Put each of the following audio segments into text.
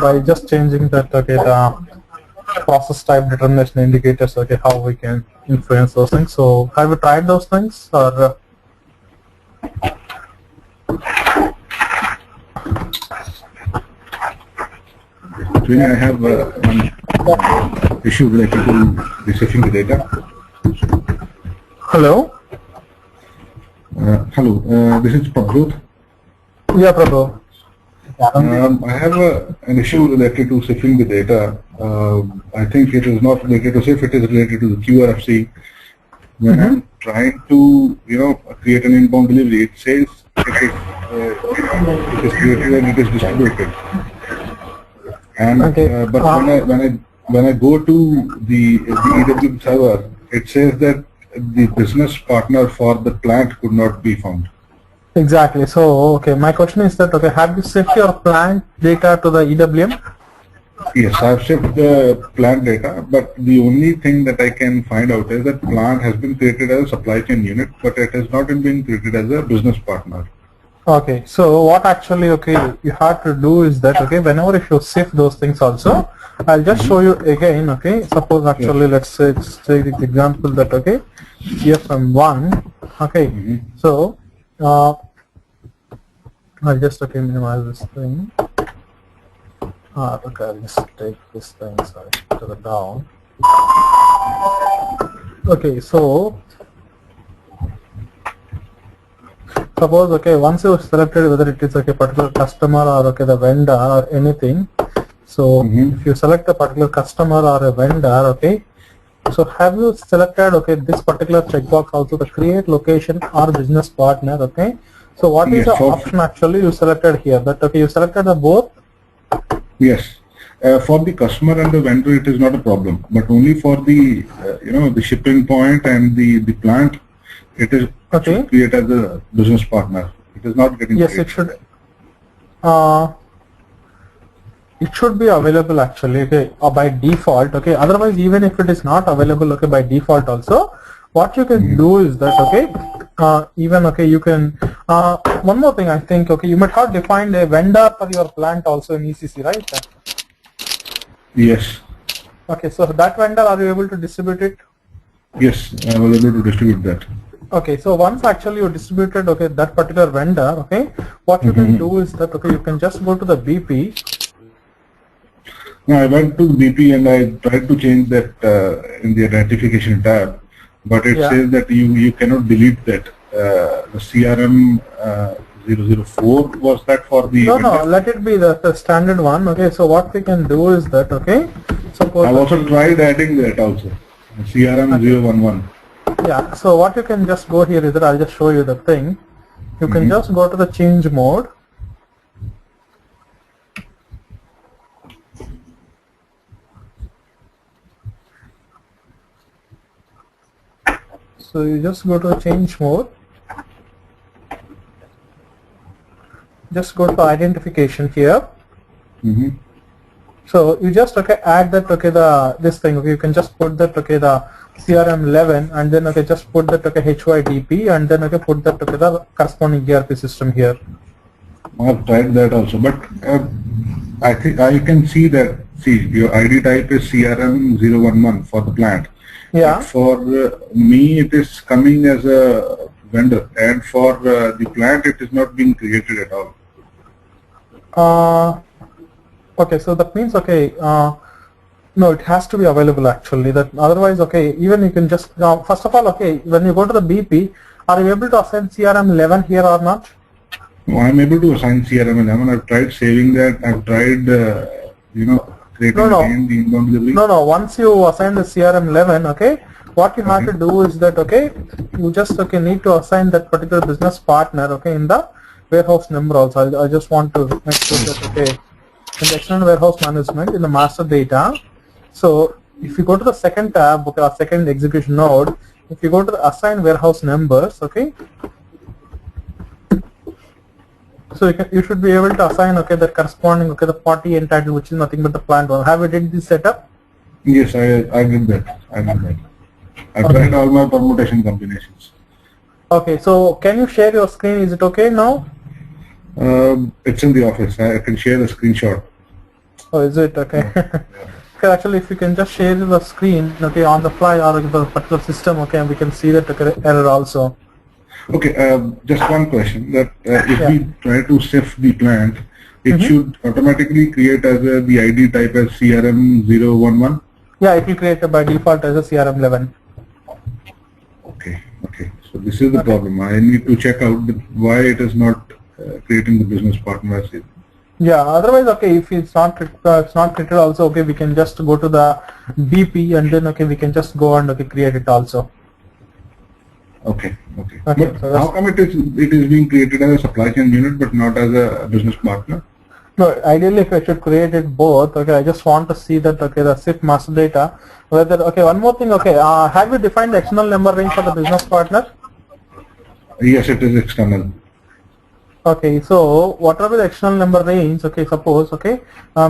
by just changing that, okay, the process type determination indicators, okay, how we can influence those things. So have you tried those things, or? Actually, I have one issue related to receiving the data. Hello? Hello, this is Prabhu. Yeah, Prabhu. I have an issue related to sifting the data. I think it is not related to SIF, it is related to the QRFC. When I'm trying to, create an inbound delivery, it says it is created and it is distributed. And but when I go to the EWM server, it says that the business partner for the plant could not be found. Exactly. So, okay, my question is that, okay, have you shipped your plant data to the EWM? Yes, I have shipped the plant data, but the only thing that I can find out is that plant has been created as a supply chain unit, but it has not been created as a business partner. Okay, so what actually, okay, you have to do is that, okay, whenever if you shift those things also, I'll just show you again, okay. Suppose actually, let's say, take the example that, okay, EFM1, okay, so, I'll just, okay, minimize this thing. Okay, I'll just take this thing, sorry, to the down. Okay, so, suppose, okay, once you've selected whether it is, okay, particular customer or, okay, the vendor or anything, so if you select a particular customer or a vendor, okay, so have you selected, okay, this particular checkbox also, the create location or business partner, okay? So what is the option actually you selected here? That, okay, you selected the both? Yes. For the customer and the vendor, it is not a problem, but only for the, the shipping point and the plant, it is created as a business partner. It is not getting created. It should. It should be available actually, okay, by default, okay. Otherwise, even if it is not available, okay, by default also, what you can do is that, okay, even, okay, you can, one more thing I think, okay, you might have defined a vendor for your plant also in ECC, right? Yes. Okay, so that vendor, are you able to distribute it? Yes, I was able to distribute that. Okay, so once actually you distributed, okay, that particular vendor, okay, what you can do is that, okay, you can just go to the BP. No, I went to the BP and I tried to change that in the identification tab, but it says that you cannot delete that. The CRM 004 was that for the No, let it be the standard one. Okay, so what we can do is that, okay, suppose I've also tried adding that also, CRM 011. Yeah, so what you can just go here is that I'll just show you the thing. You can just go to the change mode. So you just go to the change mode. Just go to identification here. So you just, okay, add that, okay, this thing, okay, you can just put that, okay, the CRM 11 and then, okay, just put that, okay, HYDP and then, okay, put that, okay, the corresponding ERP system here. I have tried that also, but I think I can see that, your ID type is CRM 011 for the plant. Yeah. But for me, it is coming as a vendor, and for the plant, it is not being created at all. Okay, so that means, okay, no, it has to be available actually. That otherwise, okay, even you can just, first of all, okay, when you go to the BP, are you able to assign CRM 11 here or not? No, I'm able to assign CRM 11. I've tried saving that. I've tried, creating again the inbound delivery. No, once you assign the CRM 11, okay, what you have to do is that, okay, you just, okay, need to assign that particular business partner, okay, in the warehouse number also. I just want to make sure that, okay, in the external warehouse management, in the master data, so if you go to the second tab, okay, or second execution node, if you go to the assign warehouse numbers, okay, so you should be able to assign, okay, the corresponding, okay, the party entitled, which is nothing but the plant one. Have you did this setup? Yes, I did that. I tried all my permutation combinations. Okay, so can you share your screen? Is it okay now? It's in the office. I can share the screenshot. Oh, is it? Okay. Okay, actually, if you can just share the screen, okay, on the fly or the particular system, okay, and we can see that error also. Okay, just one question. That if Yeah. we try to sift the plant, it should automatically create as the ID type as CRM011. Yeah, it will create by default as a CRM11. Okay, okay. So this is the problem. I need to check out why it is not creating the business partner as it. Yeah, otherwise, okay, if it's not created also, okay, we can just go to the BP and then, okay, we can just go and, okay, create it also. Okay, okay. Okay, But so how come it is being created as a supply chain unit but not as a business partner? No, ideally if I should create it both, okay, I just want to see that, okay, the SIP master data, whether, okay, one more thing, okay, have you defined the external number range for the business partner? Yes, it is external. Okay, so whatever the external number range, okay, suppose, okay,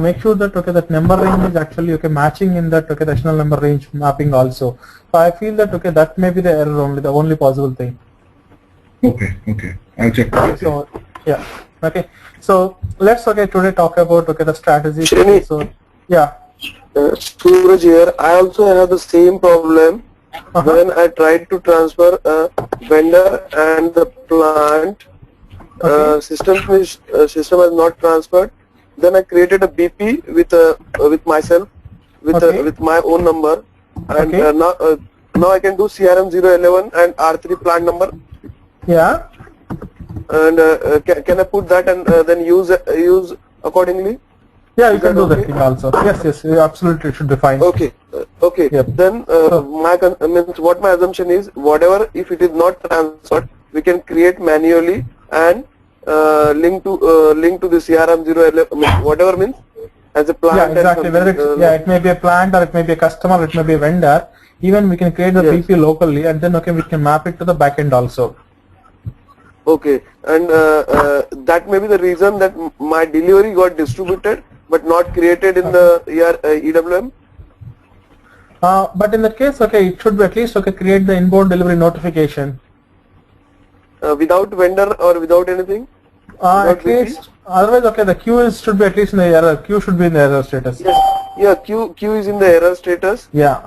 make sure that, okay, that number range is actually, okay, matching in that, okay, the external number range mapping also. So I feel that, okay, that may be the error only, the only possible thing. Okay, okay. I'll check that. So, yeah, okay. So let's, okay, today talk about, okay, the strategy. Srini. So, yeah. Suraj here. I also have the same problem when I tried to transfer a vendor and the plant. System has not transferred. Then I created a BP with myself with my own number, and now I can do CRM011 and R3 plant number. Yeah. And can I put that and then use accordingly? Yeah, you can do that thing also. Yes, yes, you absolutely should be fine. Okay, okay. Yep. Then means what my assumption is, whatever if it is not transferred, we can create manually and link to the CRM011, whatever means as a plant. Yeah, exactly. Whether it's, it may be a plant or it may be a customer, or it may be a vendor. Even we can create the BP locally, and then, okay, we can map it to the backend also. Okay, and that may be the reason that my delivery got distributed but not created in the EWM. But in that case, okay, it should be at least, okay, create the inbound delivery notification. Without vendor or without anything? At least, otherwise, okay, the queue should be at least in the error. Queue should be in the error status. Yes. Yeah, queue is in the error status. Yeah.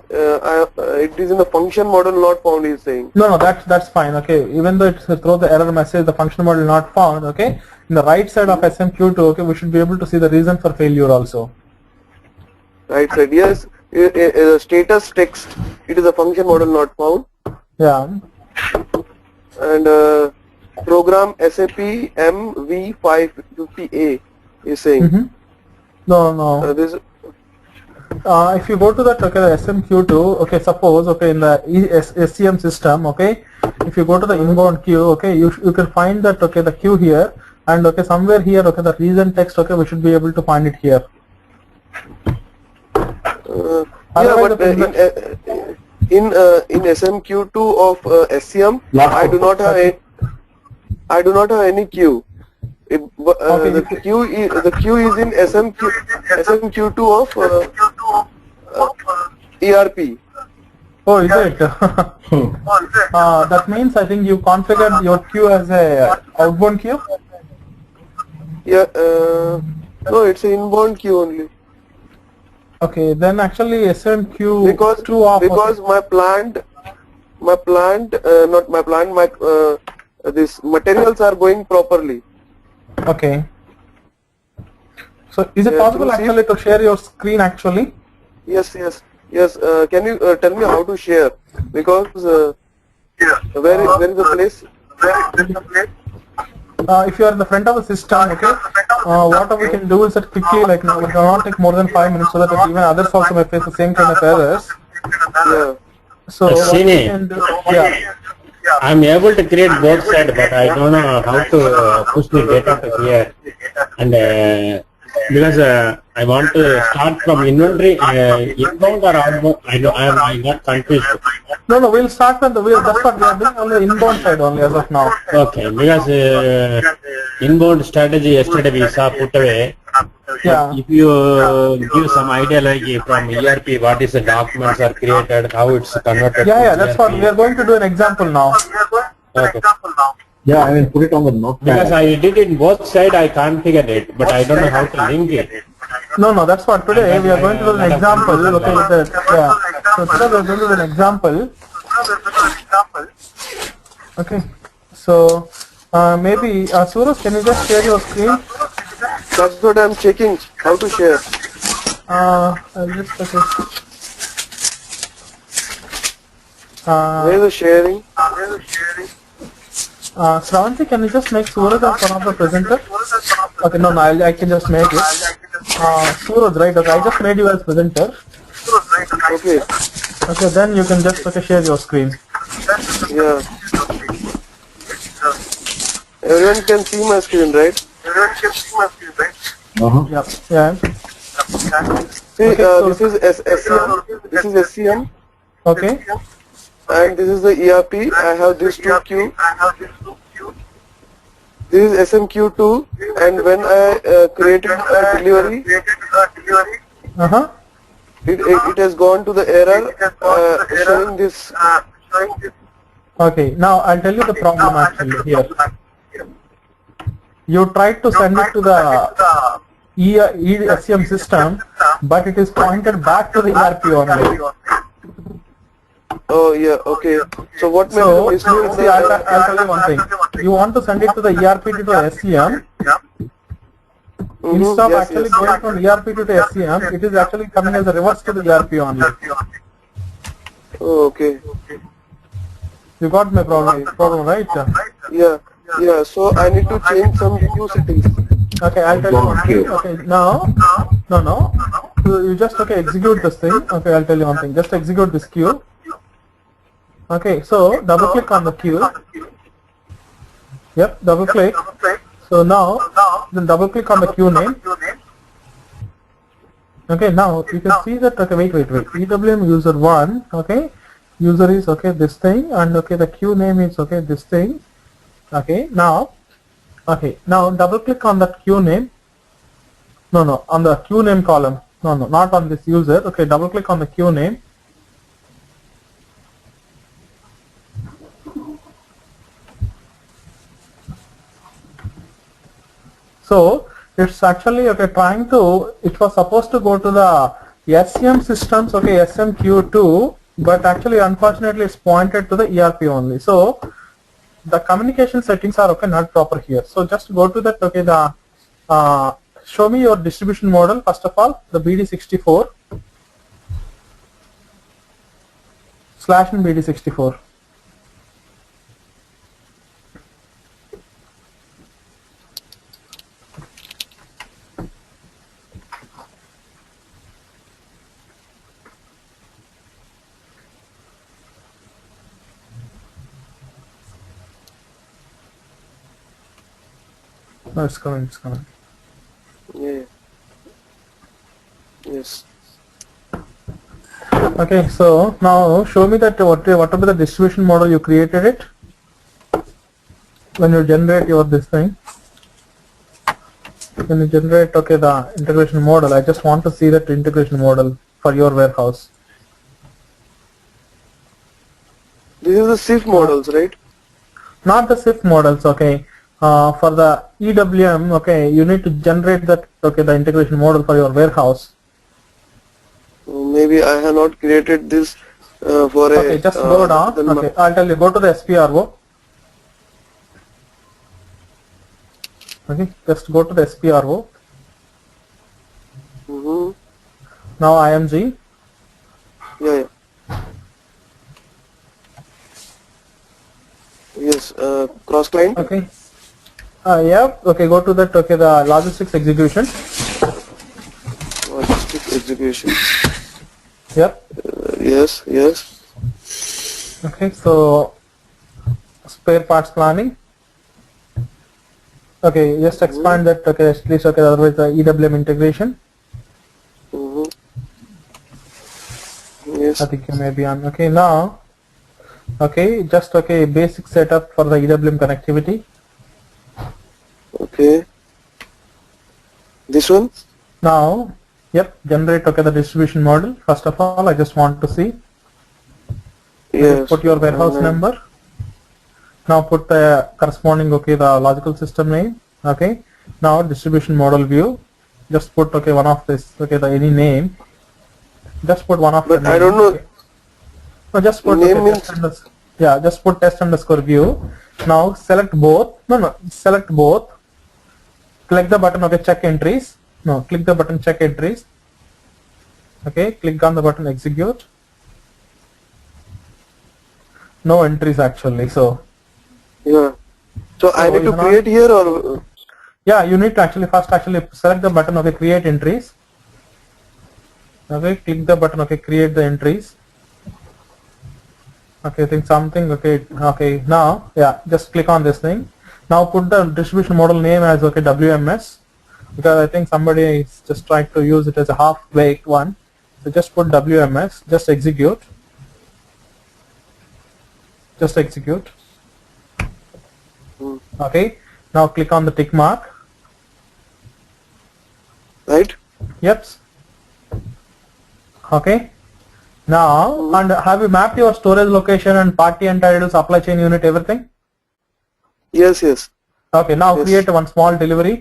It is in the function model not found, he is saying. No, that's fine. Okay, even though it's throw the error message, the function model not found. Okay, in the right side of SMQ2, okay, we should be able to see the reason for failure also. Right side, yes. Status text. It is a function model not found. Yeah. And program SAP MV550A is saying. No. If you go to that, okay, the SMQ2, okay, suppose, okay, in the SCM system, okay, if you go to the inbound queue, okay, you can find that, okay, the queue here, and, okay, somewhere here, okay, the reason text, okay, we should be able to find it here. In SMQ2 of SCM, I do not have any queue. The queue is in SMQ2 of ERP. Oh, is it? That means I think you configured your queue as a outbound queue? Yeah, no, it's an inbound queue only. Okay, then actually SMQ because these materials are going properly. Okay. So is it possible actually to share your screen actually? Yes. Can you tell me how to share? Because where is the place? If you are in the front of the system, okay, what we can do is that quickly, like, it will not take more than 5 minutes, so that even others also may face the same kind of errors. Yeah. So what we can do, I'm able to create both sides, but I don't know how to push the data to here. And because I want to start from inventory, inbound or outbound, I got confused. No, we'll start from that's what we are doing on the inbound side only as of now. Okay, because inbound strategy yesterday we saw put away. Yeah. If you give some idea like from ERP, what is the documents are created, how it's converted. Yeah, that's what we are going to do an example now. Okay. Yeah, I will put it on the notepad. Because I did it in both sides, I configured it, but I don't know how to link it. No, that's what today we are going to do an example. Okay, yeah. So today we are going to do an example. Okay. So maybe Suraj, can you just share your screen? That's what I'm checking. How to share? I'll just okay. Where is the sharing? Sravanti, can you just make Suraj as one of the presenters? Okay, no, I can just make it. Suraj, right? Okay, I just made you as presenter. Okay. Okay, then you can just share your screen. Yeah. Everyone can see my screen, right? Yep. Yeah. See, Okay, so- this is SCM. This is SCM. Okay. And this is the ERP. I have this 2Q. This is SMQ2. And when I created a delivery, it has gone to the error showing this. Okay. Now I'll tell you the problem actually here. You tried to send it to the SCM system, but it is pointed back to the ERP only. Oh yeah, okay. So what made So, the mistake? see, I'll tell you one thing. You want to send it to the ERP to the SCM. Instead of Yes, actually yes. going from ERP to the SCM, it is actually coming as a reverse to the ERP only. Oh, okay. You got my problem, right? Yeah, yeah. So I need to change some queue settings. Okay, I'll tell you one thing. Okay, now, no. So you just execute this thing. Okay, I'll tell you one thing. Just execute this queue. Okay, so double click on the queue. Yep, double click. So now, then double click on the queue name. Okay, now you can see that. Okay, wait. EWM user 1. Okay, user is this thing, and the queue name is this thing. Okay, now double click on that queue name. No, on the queue name column. No, not on this user. Okay, double click on the queue name. So it's actually trying to. It was supposed to go to the SCM systems. SMQ2, but actually unfortunately it's pointed to the ERP only. So the communication settings are not proper here. So just go to that. Show me your distribution model first of all. The BD64 / and BD64. No, it's coming. Yeah. Yes. Okay, so now show me that whatever the distribution model you created it when you generate this thing. When you generate the integration model, I just want to see that integration model for your warehouse. This is the SIF models, right? Not the SIF models. Okay. For the EWM, you need to generate that the integration model for your warehouse. Maybe I have not created this for a. Okay, just go down. Okay, I'll tell you. Go to the SPRO. Okay, just go to the SPRO. Now IMG. Yeah. Yes. Cross client. Okay. Yeah. Okay. Go to that. The logistics execution. Logistics execution. Yep. Yes. Okay. So spare parts planning. Okay. Just expand that. Okay. At least. Okay. Otherwise, the EWM integration. Yes. I think you may be on. Okay. Now. Okay. Just basic setup for the EWM connectivity. Okay. This one? Now, yep, generate the distribution model. First of all, I just want to see. Yes. Put your warehouse number. Now put the corresponding the logical system name. Okay. Now distribution model view. Just put okay one of this okay the any name. Just put one of the But name. I don't know. Okay. No, just put Name okay, means- yeah, just put test underscore view. Now select both. No, select both. Click the button. Okay, check entries. No, click the button check entries. Okay, click on the button execute. No entries actually. So Yeah. So I need to it's not- create here or yeah, you need to actually first actually select the button. Okay, create entries. Okay, click the button. Okay, create the entries. Okay, I think something. Okay, okay. Now, yeah, just click on this thing. Now put the distribution model name as okay WMS because I think somebody is just trying to use it as a half-baked one. So just put WMS. Just execute. Just execute. Okay. Now click on the tick mark. right? Yep. Okay. Now, and have you mapped your storage location and party and title, supply chain unit, everything? Yes, yes. Okay. Now Yes. create one small delivery.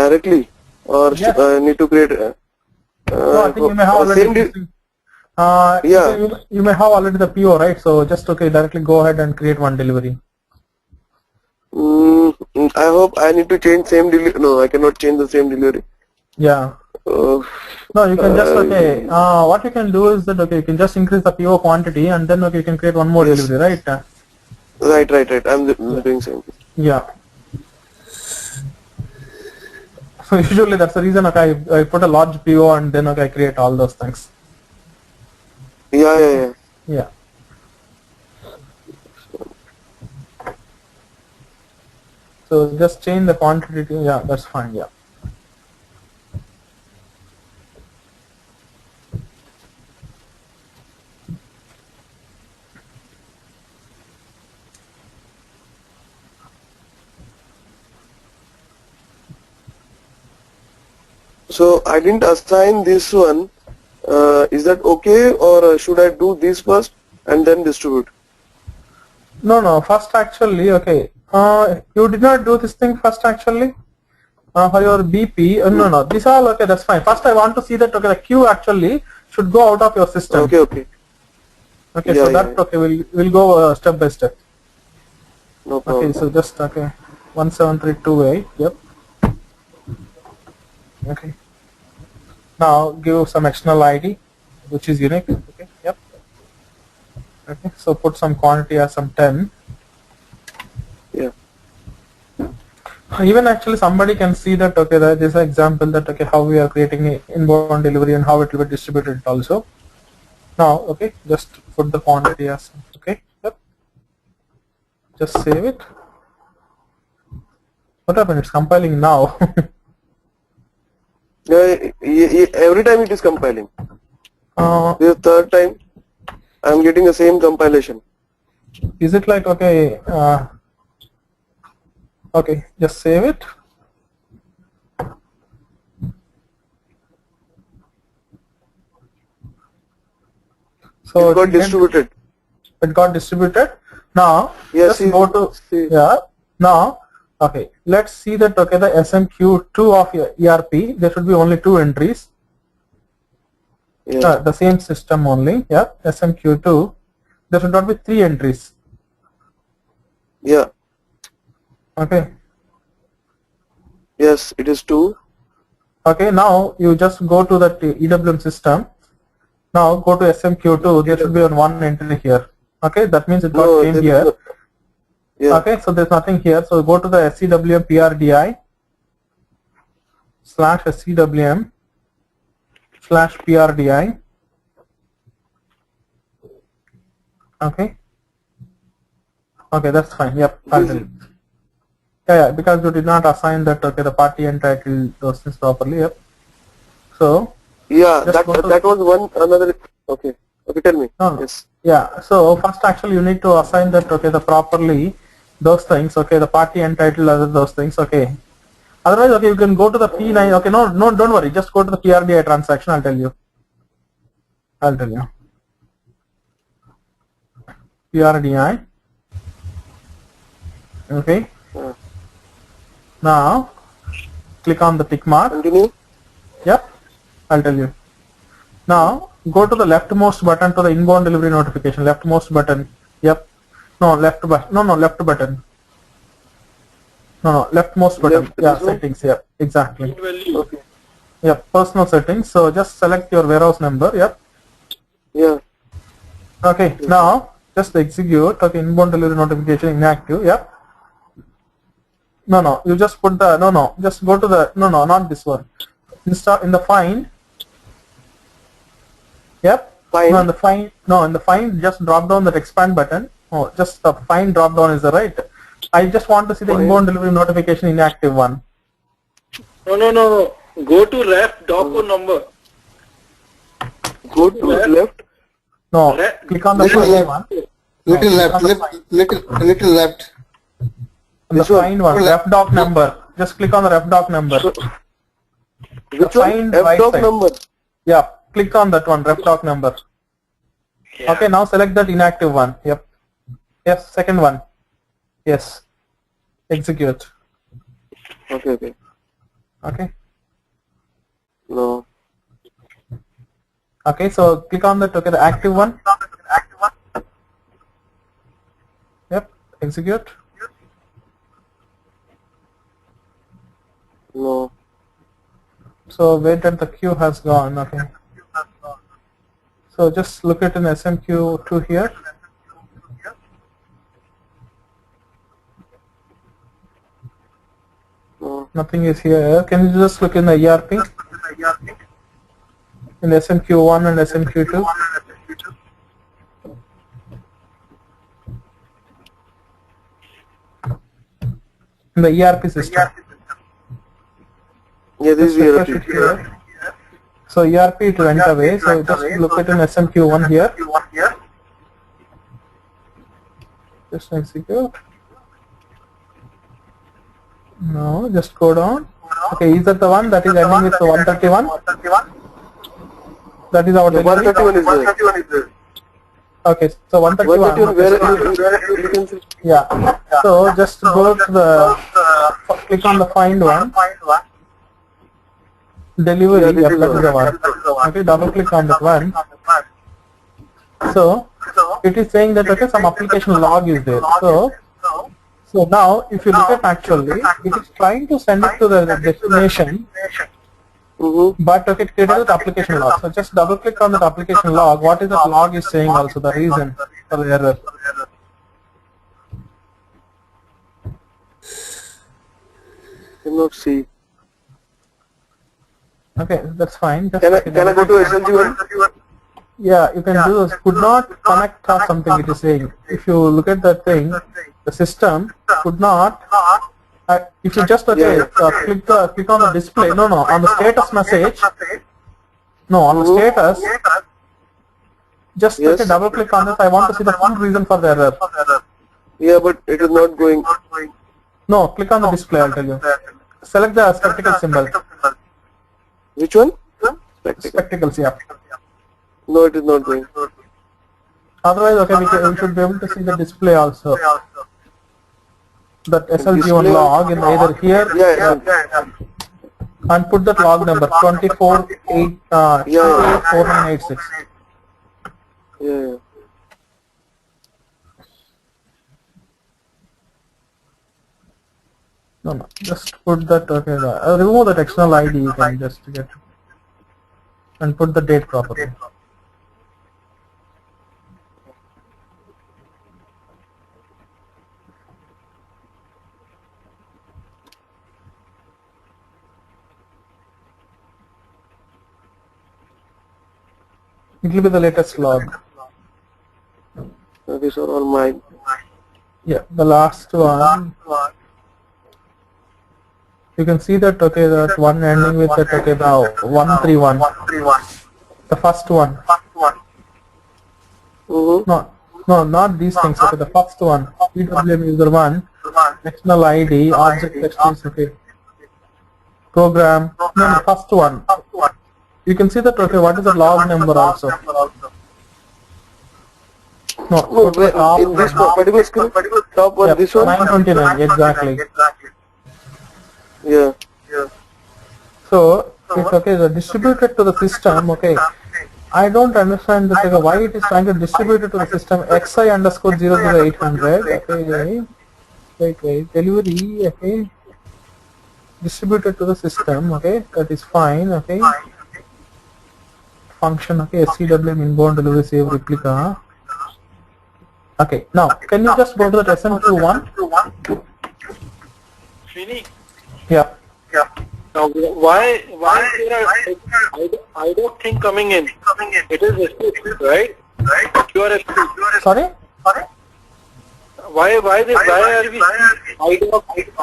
Directly or Yes. I need to create. No, I think you may have already. same. Yeah. You may have already the PO, right? So just okay, directly go ahead and create one delivery. I hope I need to change same delivery. No, I cannot change the same delivery. Yeah. Uh, No, you can just okay. What you can do is that okay, you can just increase the PO quantity and then okay, you can create one more Yes. delivery, right? right. I'm doing same. Yeah. So usually that's the reason okay, I put a large PO and then okay, I create all those things. Yeah. Yeah. So just change the quantity to, yeah, that's fine, yeah. So I didn't assign this one. Is that okay, or should I do this first and then distribute? No, first actually, okay. You did not do this thing first actually? For your BP, no, these all okay, that's fine. First I want to see that okay, the queue actually should go out of your system. Okay. Okay, Yeah, so that okay, we'll go step by step. No problem. Okay, so just okay, 17328. Yep. Okay. Now give some external ID, which is unique. Okay. Yep. Okay. So put some quantity as some 10. Yeah. Even actually somebody can see that okay, that is an example that okay, how we are creating a inbound delivery and how it will be distributed also. Now okay, just put the quantity as okay. Yep. Just save it. What happened? It's compiling now. Every time it is compiling. This third time I am getting the same compilation. Is it like okay? Okay, just save it. So It got distributed. It got distributed. Now Yes, just go to see. yeah. Now okay, let's see that okay, the SMQ2 of your ERP there should be only 2 entries. Yeah. The same system only. Yeah, SMQ2. There should not be 3 entries. Yeah. Okay. Yes, it is 2. Okay. Now you just go to that EWM system. Now go to SMQ2. There should be one entry here. Okay, that means it got No, came there is here. no- Yeah. Okay, so there's nothing here. So go to the SCWM PRDI / SCWM / PRDI. Okay. Okay, that's fine. Yep, I'll do it. Yeah, because you did not assign that okay, the party and title those things properly. Yep. So Yeah, Just go to- that was one another. Okay. Tell me. No. Yes. yeah, so first actually you need to assign that okay, the properly those things. Okay, the party and title other those things. Okay. Otherwise, okay, you can go to the P9. Okay, no, don't worry. Just go to the PRDI transaction. I'll tell you. PRDI. Okay. Now, click on the tick mark. Continue. Yep, I'll tell you. Now, go to the leftmost button to the inbound delivery notification. Leftmost button. Yep. No, left button. No, left button. No, leftmost button. Left, yeah, this one? settings. Yeah, exactly. Okay. Yep, personal settings. So just select your warehouse number. Yep. Yeah. Okay, now just execute. Okay, inbound delivery notification inactive. Yep. No, you just put the, just go to the, not this one. Install in the find. Yep. Find. No, in the find, just drop down that expand button. Oh, just the find drop down is the right. I just want to see the Find. inbound delivery notification inactive one. No. Go to ref doco number. Go to left. No, Left. click on the Little find left. one. Little No, left, click on the little left. the This one. find one, ref doc number. Just click on the ref doc number. Which find one? right F-doc side. number. Yeah, click on that one, ref doc number. Yeah. Okay, now select that inactive one. Yep. Yes, second one. Yes. Execute. Okay. Okay. No. Okay, so click on that. Okay, the active one. Yep. Execute. No. So wait that the queue has gone. Okay. So just look at an SMQ2 here. No. Nothing is here. Can you just look in the ERP? In SMQ1 and SMQ2? In the ERP system. Yeah, this is Just refresh ERP. it here. So ERP it went away. So just look at an SMQ1 here. Just execute. No, just go down. Okay, is that the one that is ending with the 131? That is our The delivery. 131 is there. Okay, so 131. 131 where you can see. Yeah. So just go to the click on the find one. Delivery. Yeah, this Yep, is that is the the one. Okay, double click on that one. So it is saying that okay, some application log is there. So now if you look at actually, it is trying to send it to the destination, but okay, it created the application log. So just double click on that application log. What is that log is saying also, the reason for the error. Cannot see. Okay, that's fine. Just Can I go to SLG1? Yeah, you can do this. Could not connect or something it is saying. If you look at that thing, the system could not. If you just click on the display. No, on the status message. No, on the status. Just Yes. double click on this. I want to see the full reason for the error. Yeah, but it is not going. No, click on the display. I'll tell you. Select the spectacle symbol. Which one? Spectacle. Spectacles, yeah. No, it is not going. Otherwise, okay, we should be able to see the display also. That SLG1 Display. log in either here Yeah. and put that log number 244986. Yeah. No, just put that. Okay, remove that external ID. You can just get and put the date properly. It will be the latest log. These are all mine. Yeah, the last one. You can see that, okay, that one ending with that, okay, the 131. The first one. No, not these things, okay, the first one. EWM user 1, external ID, object text, okay. Program, no, the first one. You can see that, okay, what is the log number also? No, No, in this particular screen, top one, Yep, this one. 929, exactly. Yeah. So it's okay, the distributed to the system, okay. I don't understand that, okay, why it is trying to distribute it to the system xi underscore 00800, okay, wait, delivery, okay, distributed to the system, okay, that is fine, okay, function, okay, SCWM inbound delivery save replica, okay, now, can you just go to that SM21? Srini, Yeah. now why is there a IDOC thing coming in? It is SPC, right? QRFC. Sorry? Why are we seeing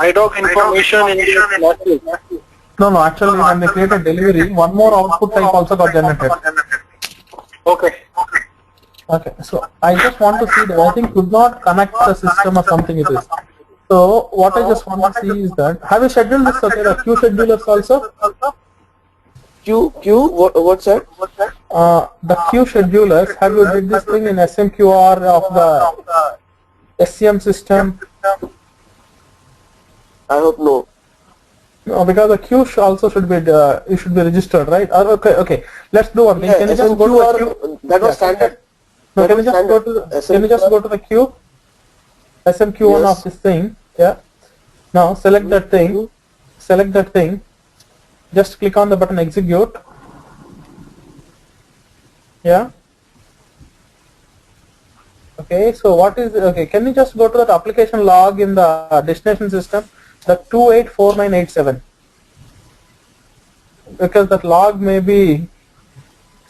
IDOC information in this message? No, actually when they create a delivery, one more output type also got generated. Okay. Okay, so I just want to see that I think could not connect the system or something it is. So what I just want to see is that, have you scheduled this, okay, the queue schedulers also? What's that? The queue schedulers, have you did this thing in SMQR of the SCM system? I hope no. No, because the queue also should be, it should be registered, right? Okay, let's do one thing. Yeah, Can you just go to the queue? that was standard. No, can you just go to the queue? SMQ1 Yes. of this thing, yeah. Now select that thing, just click on the button execute, yeah. Okay, so what is, okay, can you just go to that application log in the destination system, the 284987, because that log may be,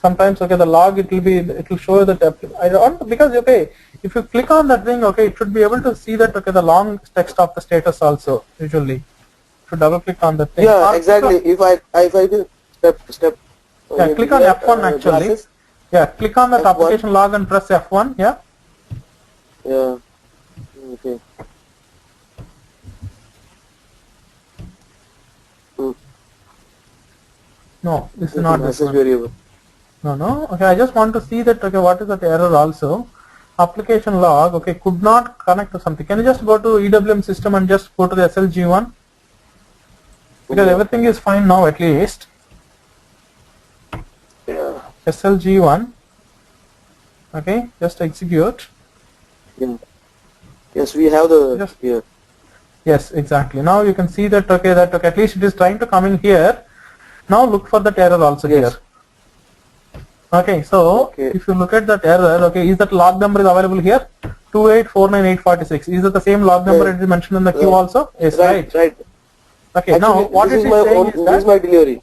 sometimes, okay, the log it will show that, I don't, because, okay, if you click on that thing, okay, it should be able to see that, okay, the long text of the status also, usually. If you double click on that thing. Yeah, exactly. If I do step. Yeah, click on F1 actually. Glasses. Yeah, click on that F1. application log and press F1, yeah. Yeah. Okay. No, this is not this message one. variable. No, okay, I just want to see that, okay, what is that error also. Application log, okay, could not connect to something. Can you just go to EWM system and just go to the SLG1? Because everything is fine now at least. Yeah. SLG1, okay, just execute. Yeah. Yes, we have the Yes. here. Yes, exactly. Now you can see that, okay, at least it is trying to come in here. Now look for that error also Yes. here. Okay, so Okay. if you look at that error, okay, is that log number is available here? 2849846. Is it the same log number Right. it is mentioned in the queue Right. also? Yes, right. Right. Okay, now Actually, what this it is is my saying own. is This that, is my delivery.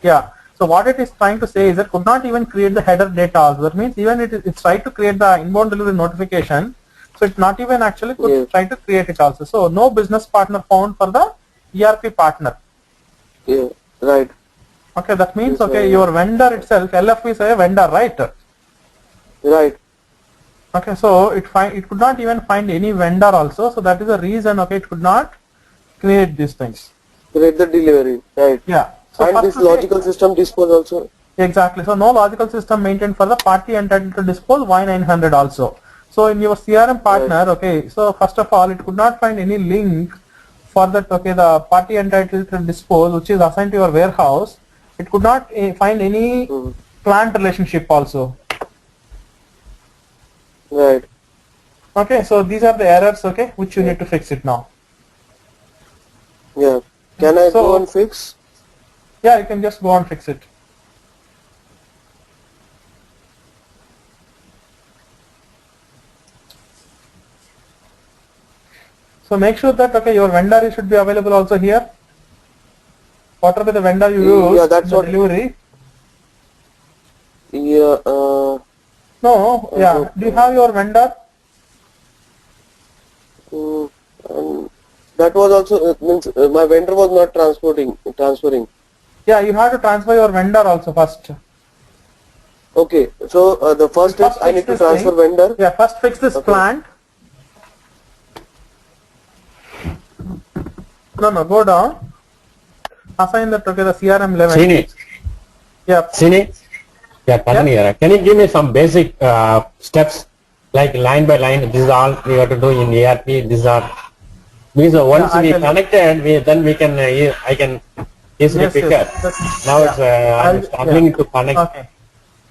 yeah, so what it is trying to say is that could not even create the header data also. That means even it's tried to create the inbound delivery notification, so it's not even actually could Yeah. try to create it also. So no business partner found for the ERP partner. Yeah. Right. Okay, that means, Yes, okay, your vendor itself, LF is a vendor, right? Right. Okay, so it could not even find any vendor also, so that is the reason, okay, it could not create these things. Create the delivery. Right. Yeah. So And first this to say- logical system dispose also. Exactly. So no logical system maintained for the party entitled to dispose Y900 also. So in your CRM partner, okay, so first of all, it could not find any link for that, okay, the party entitled to dispose, which is assigned to your warehouse. It could not find any client relationship also. Right. Okay, so these are the errors, okay, which you need to fix it now. Yeah. Can I So- go and fix? Yeah, you can just go and fix it. So make sure that, okay, your vendor should be available also here. Whatever the vendor you use, Yeah, that's the what- delivery. Yeah. No, yeah. Do you have your vendor? That was also means my vendor was not transferring. Yeah, you have to transfer your vendor also first. Okay. So the first step First I fix need to this transfer thing. vendor. Yeah, first fix this Okay. plant. No, go down. Assign that, okay, the CRM 11. Srini, Yeah. Srini, yeah, Pavan here. Can you give me some basic steps, like line by line? This is all we have to do in ERP. These are Means once I we tell you. connected, then we can I can easily Yes, pick yes. up. Now it's I'm struggling to connect. Okay.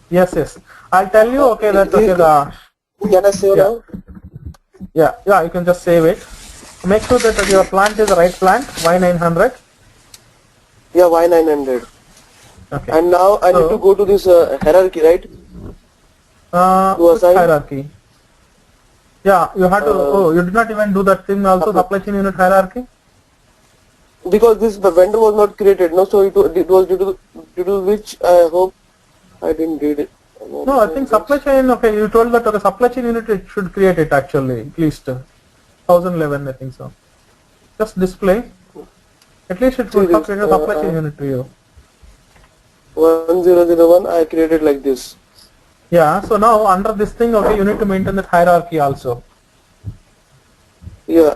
Yes. I'll tell you. Okay, that okay. Can I save Yeah. now? Yeah. You can just save it. Make sure that your plant is the right plant. Y900. Yeah, Y900. Okay. And now I need to go to this hierarchy, right? To Which assign. hierarchy? Yeah, you have to. You did not even do that thing also. Supply chain unit hierarchy. Because this vendor was not created, no, so it was due to which I hope I didn't read it. No, I think supply chain. Okay, you told that okay, supply chain unit it should create it actually at least 1011 I think so. Just display. At least it will create a supply chain unit to you. 1001 I created like this. Yeah. So now under this thing, okay, you need to maintain that hierarchy also. Yeah.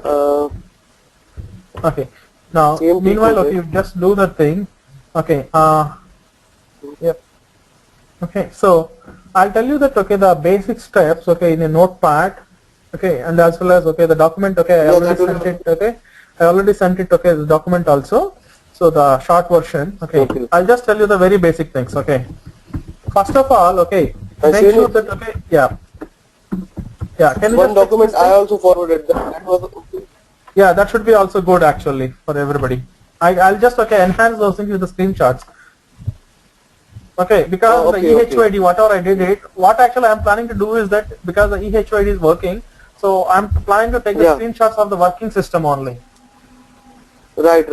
Okay. Now, meanwhile, okay, you just do that thing. Okay. Yep. Okay. So I'll tell you that okay, the basic steps okay in a notepad. Okay, and as well as okay the document. Okay, I already sent it. Okay, I already sent it. Okay, the document also. So the short version. Okay, I'll just tell you the very basic things. Okay. First of all, okay, make sure that okay, yeah. Can you one document I also forwarded. That was okay. Yeah, that should be also good actually for everybody. I'll just okay enhance those things with the screenshots. Okay, because the EHYD, whatever I did it, what actually I'm planning to do is that because the EHYD is working, so I'm planning to take the screenshots of the working system only. Right.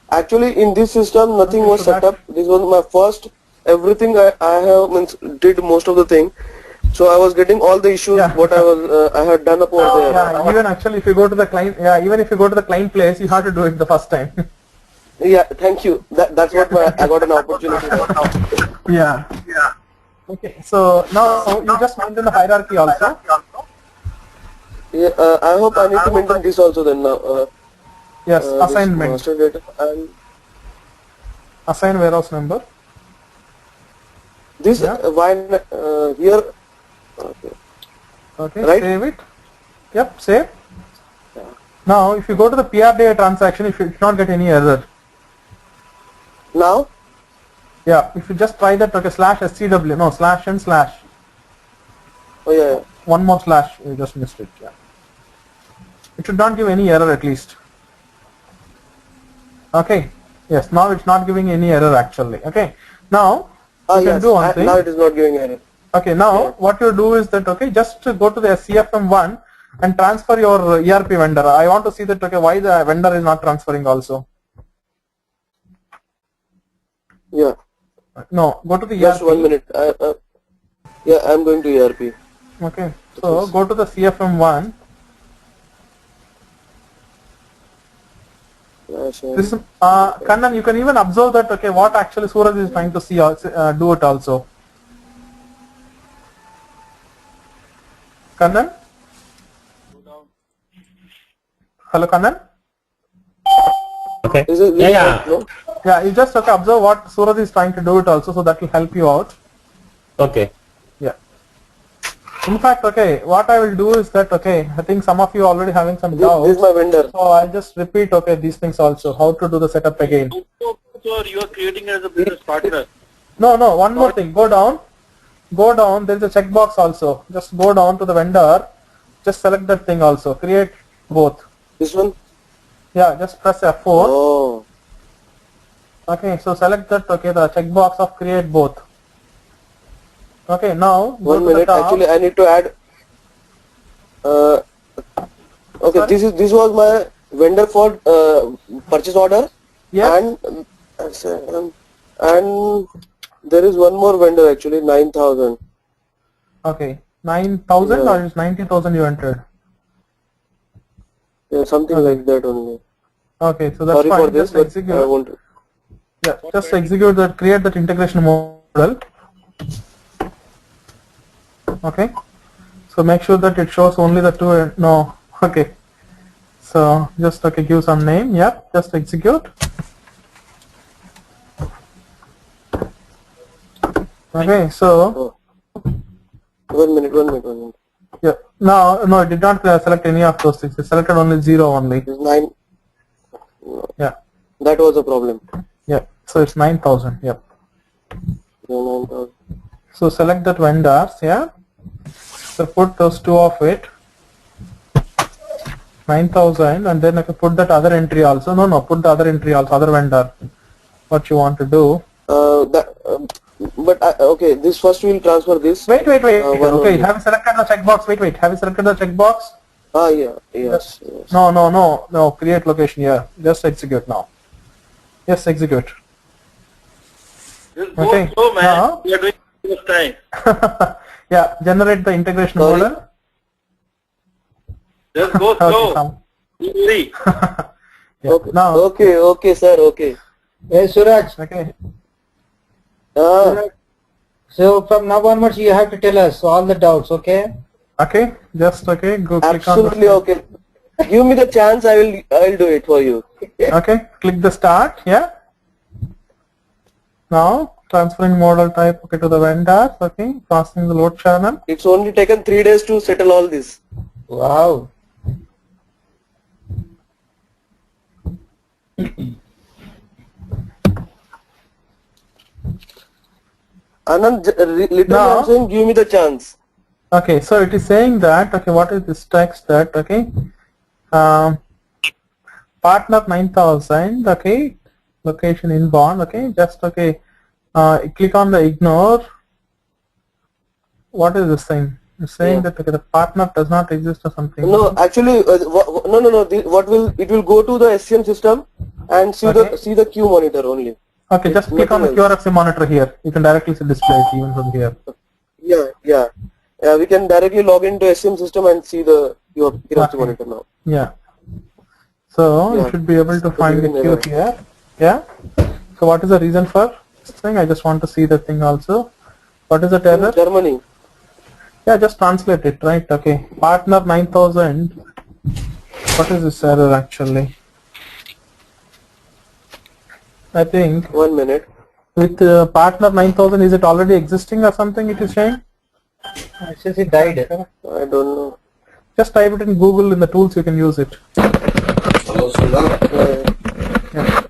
Actually, in this system, nothing was set up. This was my first. Everything I have did most of the thing. So I was getting all the issues what I had done up over there. Yeah, even actually if you go to the client, even if you go to the client place, you have to do it the first time. Yeah, thank you. That's what I got an opportunity for. Yeah. Okay, so now you just maintain the hierarchy also. Yeah, I hope I need to maintain this also then now. Yes, assignment. Master data and assign warehouse number. This here. Okay, right? Save it. Yep, save. Now, if you go to the PRDA transaction, if you should not get any error. Now? Yeah, if you just try that, okay, /scw, no, /and/. Oh yeah. One more slash, you just missed it, yeah. It should not give any error at least. Okay, yes, now it's not giving any error actually, okay. Now, you can do one thing. Now it is not giving error. Okay, now what you do is that, okay, just go to the CFM1 and transfer your ERP vendor. I want to see that, okay, why the vendor is not transferring also. Yeah. No, go to the Just ERP. 1 minute. Yeah, I'm going to ERP. Okay, so go to the CFM1. This, Kannan, you can even observe that, okay, what actually Suraj is trying to see, do it also. Kannan? Hello, Kannan? Okay. Is it Yeah, you just okay, observe what Suraj is trying to do it also, so that will help you out. Okay. Yeah. In fact, okay, what I will do is that, okay, I think some of you are already having some doubts. This is my vendor. So I'll just repeat, okay, these things also, how to do the setup again. So you are creating as a business partner. No, one more thing. Go down, there is a checkbox also. Just go down to the vendor, just select that thing also, create both. This one? Yeah, just press F4. Oh. Okay, so select that, okay, the checkbox of create both. Okay, now 1 minute. Actually, I need to add. Okay, Sorry? this was my vendor for purchase order. Yes. And there is one more vendor actually 9,000. Okay, 9,000 or is 90,000 you entered? Yeah, something like that only. Okay, so that's Sorry fine. for this, Just but execute. I won't. Yeah, just execute that. Create that integration model. Okay. So make sure that it shows only the two. No. Okay. So just okay, give some name. Yep. Just execute. Okay. So. 1 minute. Yeah. No, no, it did not select any of those things. It selected only 0 only. It's 9. Yeah. That was the problem. Yeah. So it's 9,000. Yep. So 9,000. So select that vendors. Yeah. So put those two of it. 9,000, and then I can put that other entry also. No, put the other entry also, other vendor. What you want to do? Okay, this first we'll transfer this. Wait. Okay, only. have you selected the checkbox? Wait. Have you selected the checkbox? Yeah, yes. No. Create location here. Just execute now. Yes, execute. Just go Okay. slow, man. Now- We are doing this time. Yeah, generate the integration Sorry? model. Just go Okay, slow. See. yeah. Now, Okay, sir, okay. Hey Suraj, okay. so from now onwards you have to tell us all the doubts, okay? Okay, just okay, go click on Absolutely okay. Give me the chance, I will do it for you. okay, click the start, yeah. Now, transferring model type, okay, to the vendors, okay, processing the load channel. It's only taken 3 days to settle all this. Wow. Anand, literally Now- I'm saying give me the chance. Okay, so it is saying that, okay, what is this text that, okay, partner 9,000, okay, location inbound, okay, just, okay, click on the ignore. What is this thing? It's saying that, okay, the partner does not exist or something. No, actually, no. It will go to the SCM system and Okay. see the queue monitor only. Okay, just click on the Nothing else. QRFC monitor here. You can directly see display it even from here. Yeah. We can directly log into SCM system and see the QRFC Okay. monitor now. Yeah. So you Yeah. should be able to find the Everything queue there. here. Yeah. So what is the reason for this thing? I just want to see the thing also. What is the error? Germany. Yeah, just translate it, right? Okay. Partner 9,000. What is this error actually? I think 1 minute. with partner 9,000, is it already existing or something? It is saying. It says it died. I don't know. Just type it in Google in the tools. You can use it. Yeah.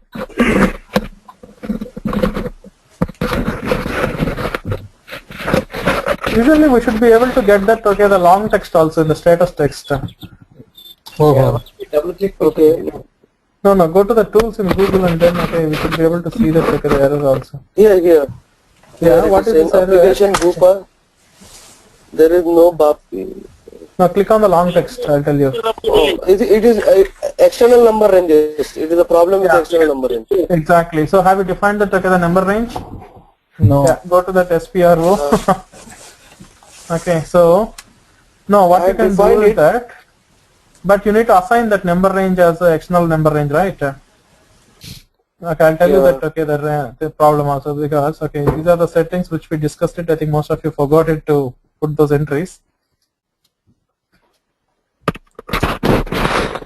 Usually we should be able to get that, okay, the long text also in the status text. Double click. Okay. No, go to the tools in Google and then, okay, we should be able to see that, okay, the error also. Here. Yeah, what is this error? Application Goopa. There is no BAPI. Now click on the long text, I'll tell you. Oh, it is external number ranges. It is a problem with Yeah. external number range. Exactly. So have you defined that, okay, the number range? No. Yeah, go to that SPRO. Okay, so, no, what I you can do defined is it. that, but you need to assign that number range as an external number range, right? Okay, I'll tell you Yeah. that, okay, the problem also, because, okay, these are the settings which we discussed it. I think most of you forgot it to put those entries.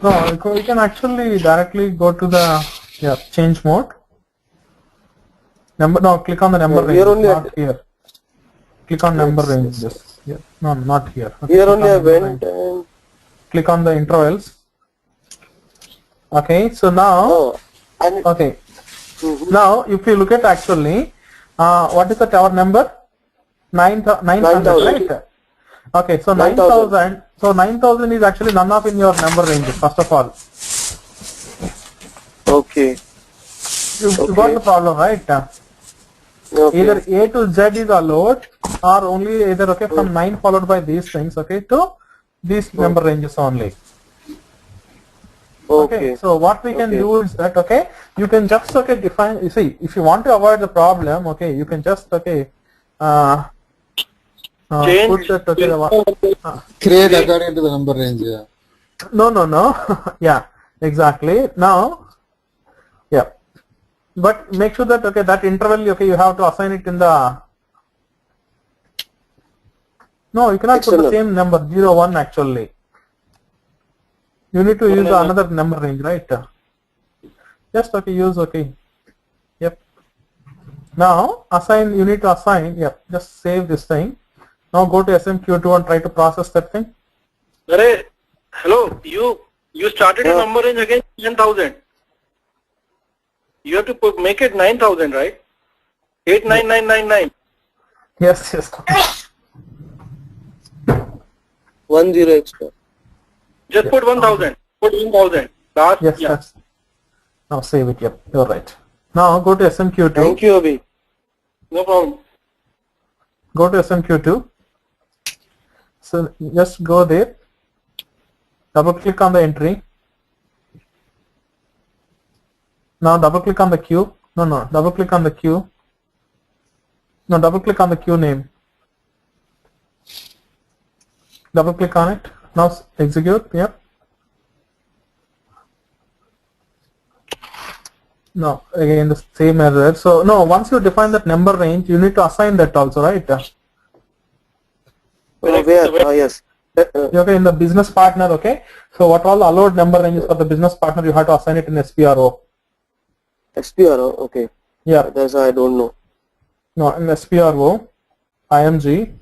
No, we can actually directly go to the, yeah, change mode. No, click on the number Yeah, range, here only not here. Click on number range, just here. No, not here. Okay, Here click only on I number went range. and Click on the intervals. Okay, so now, okay, now if you look at actually, what is the tower number? 900, 9,000. right? Okay, so 9,000. 9,000. So 9,000 is actually none of in your number range, first of all. okay. You got the problem, right? Okay. Either A to Z is allowed, or only either, okay, from 9 followed by these things, okay, to these number ranges only. Okay. So what we can Okay. do is that, okay, you can just, okay, define, you see, if you want to avoid the problem, okay, you can just, okay, Change. put that, okay, Create according to the number range. Yeah. no. Yeah, exactly. Now, yeah. But make sure that, okay, that interval, okay, you have to assign it in the, no, you cannot put External. the same number, 0, 1 actually. You need to use another number range, right? Just, okay, use, okay. Yep. Now, assign, you need to assign, yep, just save this thing. Now go to SMQ2 and try to process that thing. Hello, you started a number range against 10,000. You have to make it 9,000, right? 89999. Yes, yes. 10 extra. Just put 1,000. Put 1,000. Last. Yes, Yeah. yes. Now save it. Yep, you're right. Now go to SMQ2. Thank you, Abhi. No problem. Go to SMQ2. So just go there. Double click on the entry. Now double click on the queue. No, double click on the queue. No, double click on the queue name. Double click on it. Now execute. Yep. No, again the same error. So no, once you define that number range, you need to assign that also, right? Where? Yes. Okay, in the business partner. Okay. So what all allowed number ranges for the business partner, you have to assign it in SPRO. SPRO. Okay. Yeah. That's I don't know. No, in SPRO, IMG.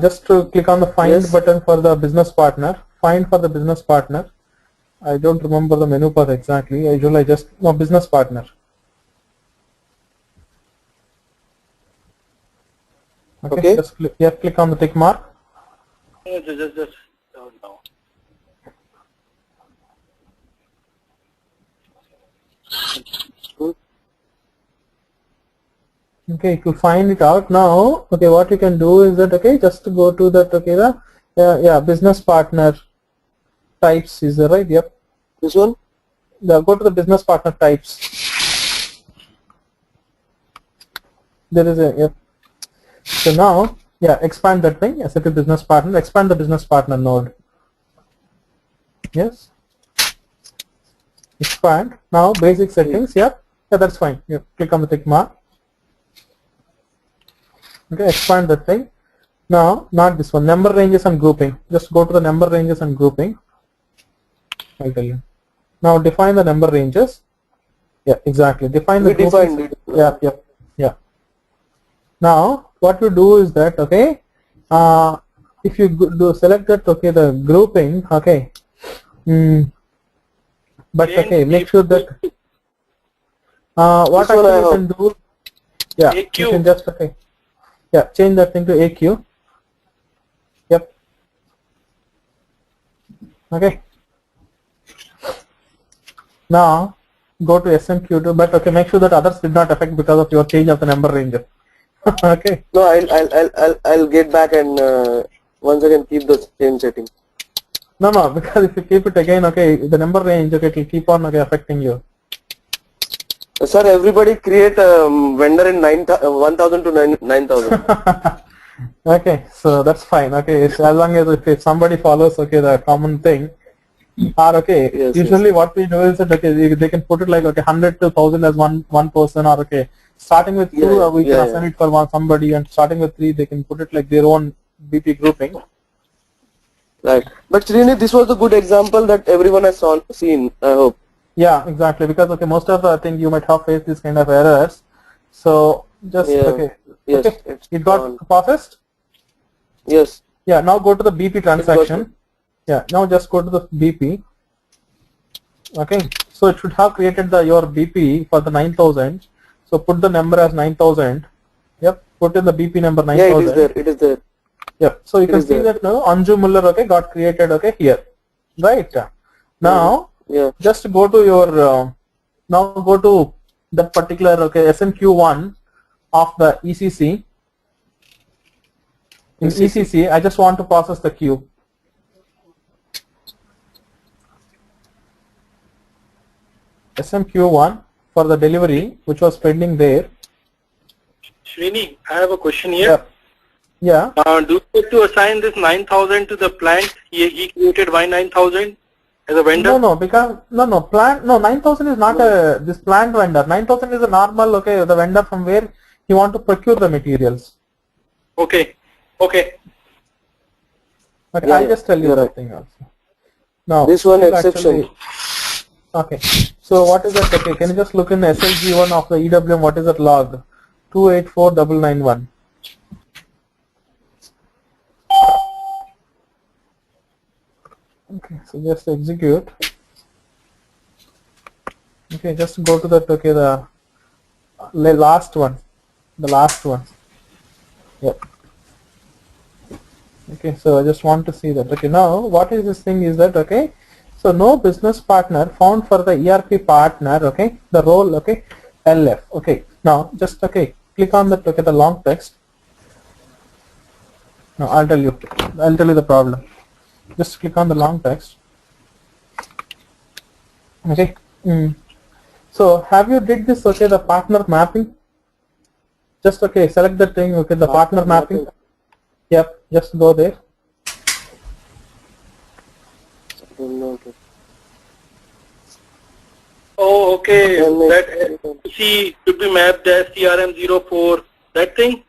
Just to click on the find button for the business partner. Find for the business partner. I don't remember the menu path exactly. Usually business partner. Okay. Just click on the tick mark. Just no. Okay, if you find it out now, okay, what you can do is that, okay, just go to that, okay, the business partner types is right. Yep. This one? Go to the business partner types. There is a, yep. So now, expand that thing, SAP business partner, expand the business partner node. Yes. Expand. Now basic settings, yeah, that's fine. You click on the tick mark. Okay, expand that thing. Now, not this one, number ranges and grouping. Just go to the number ranges and grouping. I'll tell you. Now define the number ranges. Yeah, exactly. Define the groupings. Yeah. Now, what you do is that, okay, if you do select that, okay, the grouping, okay, but okay, make sure that what actually you can do, you can just, okay, change that thing to AQ. Yep. Okay. Now go to SMQ2, but okay, make sure that others did not affect because of your change of the number range. Okay. No, I'll get back and once again keep the same setting. No, because if you keep it again, okay, the number range, okay, it will keep on affecting you. Sir, everybody create a vendor in 1,000 to 9,000. Okay, so that's fine. Okay, so as long as if somebody follows, okay, the common thing, or okay, usually what we do is that, okay, they can put it like, okay, 100 to 1,000 as one person, or okay, starting with 2, we can assign it for somebody, and starting with 3, they can put it like their own BP grouping. Right. But Srini, this was a good example that everyone has seen, I hope. Yeah, exactly, because okay, most of the things you might have faced these kind of errors. So just okay, it got processed. Yes. Yeah, now go to the BP transaction. Yeah, now just go to the BP. Okay, so it should have created your BP for the 9,000. So put the number as 9,000. Yep, put in the BP number 9,000. Yeah, it is there. It is there. Yep. So you can see that now Anju Muller, okay, got created, okay, here, right? Now. Yeah. Just go to your, now go to that particular, okay, SMQ1 of the ECC. In ECC, I just want to process the queue. SMQ1 for the delivery, which was pending there. Srini, I have a question here. Yeah. Do you have to assign this 9,000 to the plant? He created why 9,000? As a vendor? No, because plant 9,000 is not this plant vendor. 9,000 is a normal, okay, the vendor from where you want to procure the materials. Okay. I'll just tell you that thing also. Now this one exception. Okay, so what is that? Okay, can you just look in SLG1 of the EWM? What is that log? 284991. Okay, so just execute. Okay, just go to that. Okay, the last one, the last one. Yep. Okay, so I just want to see that. Okay, now what is this thing is that, okay, so no business partner found for the ERP partner. Okay, the role, okay, LF. Okay, now just, okay, click on that. Okay, the long text. No, I'll tell you the problem. Just click on the long text. Okay. So have you did this, okay, the partner mapping? Just, okay, select the thing, okay, the partner mapping. Yep, just go there. Oh, okay. That C should be mapped as CRM04. That thing?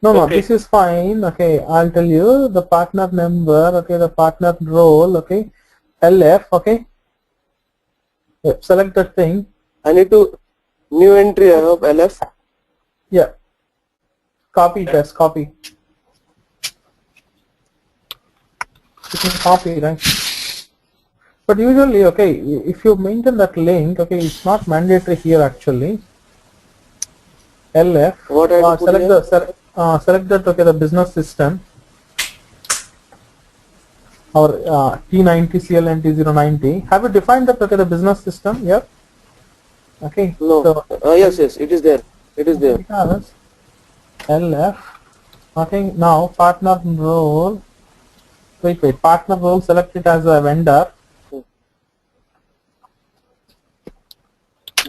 No, Okay. this is fine. Okay, I'll tell you the partner number, okay, the partner role, okay, LF, okay. Yep, select that thing. I need to new entry. I have LF. Yeah. Copy test, copy. You can copy, right? But usually, okay, if you maintain that link, okay, it's not mandatory here actually. LF. What I have to put Select here? the select that, okay, the business system or T90 CLNT 090. Have you defined that, okay, the business system? Yeah. Okay. No. So Yes, it is there. It is there. because LF. Okay. Now partner role. Wait. Partner role. Select it as a vendor.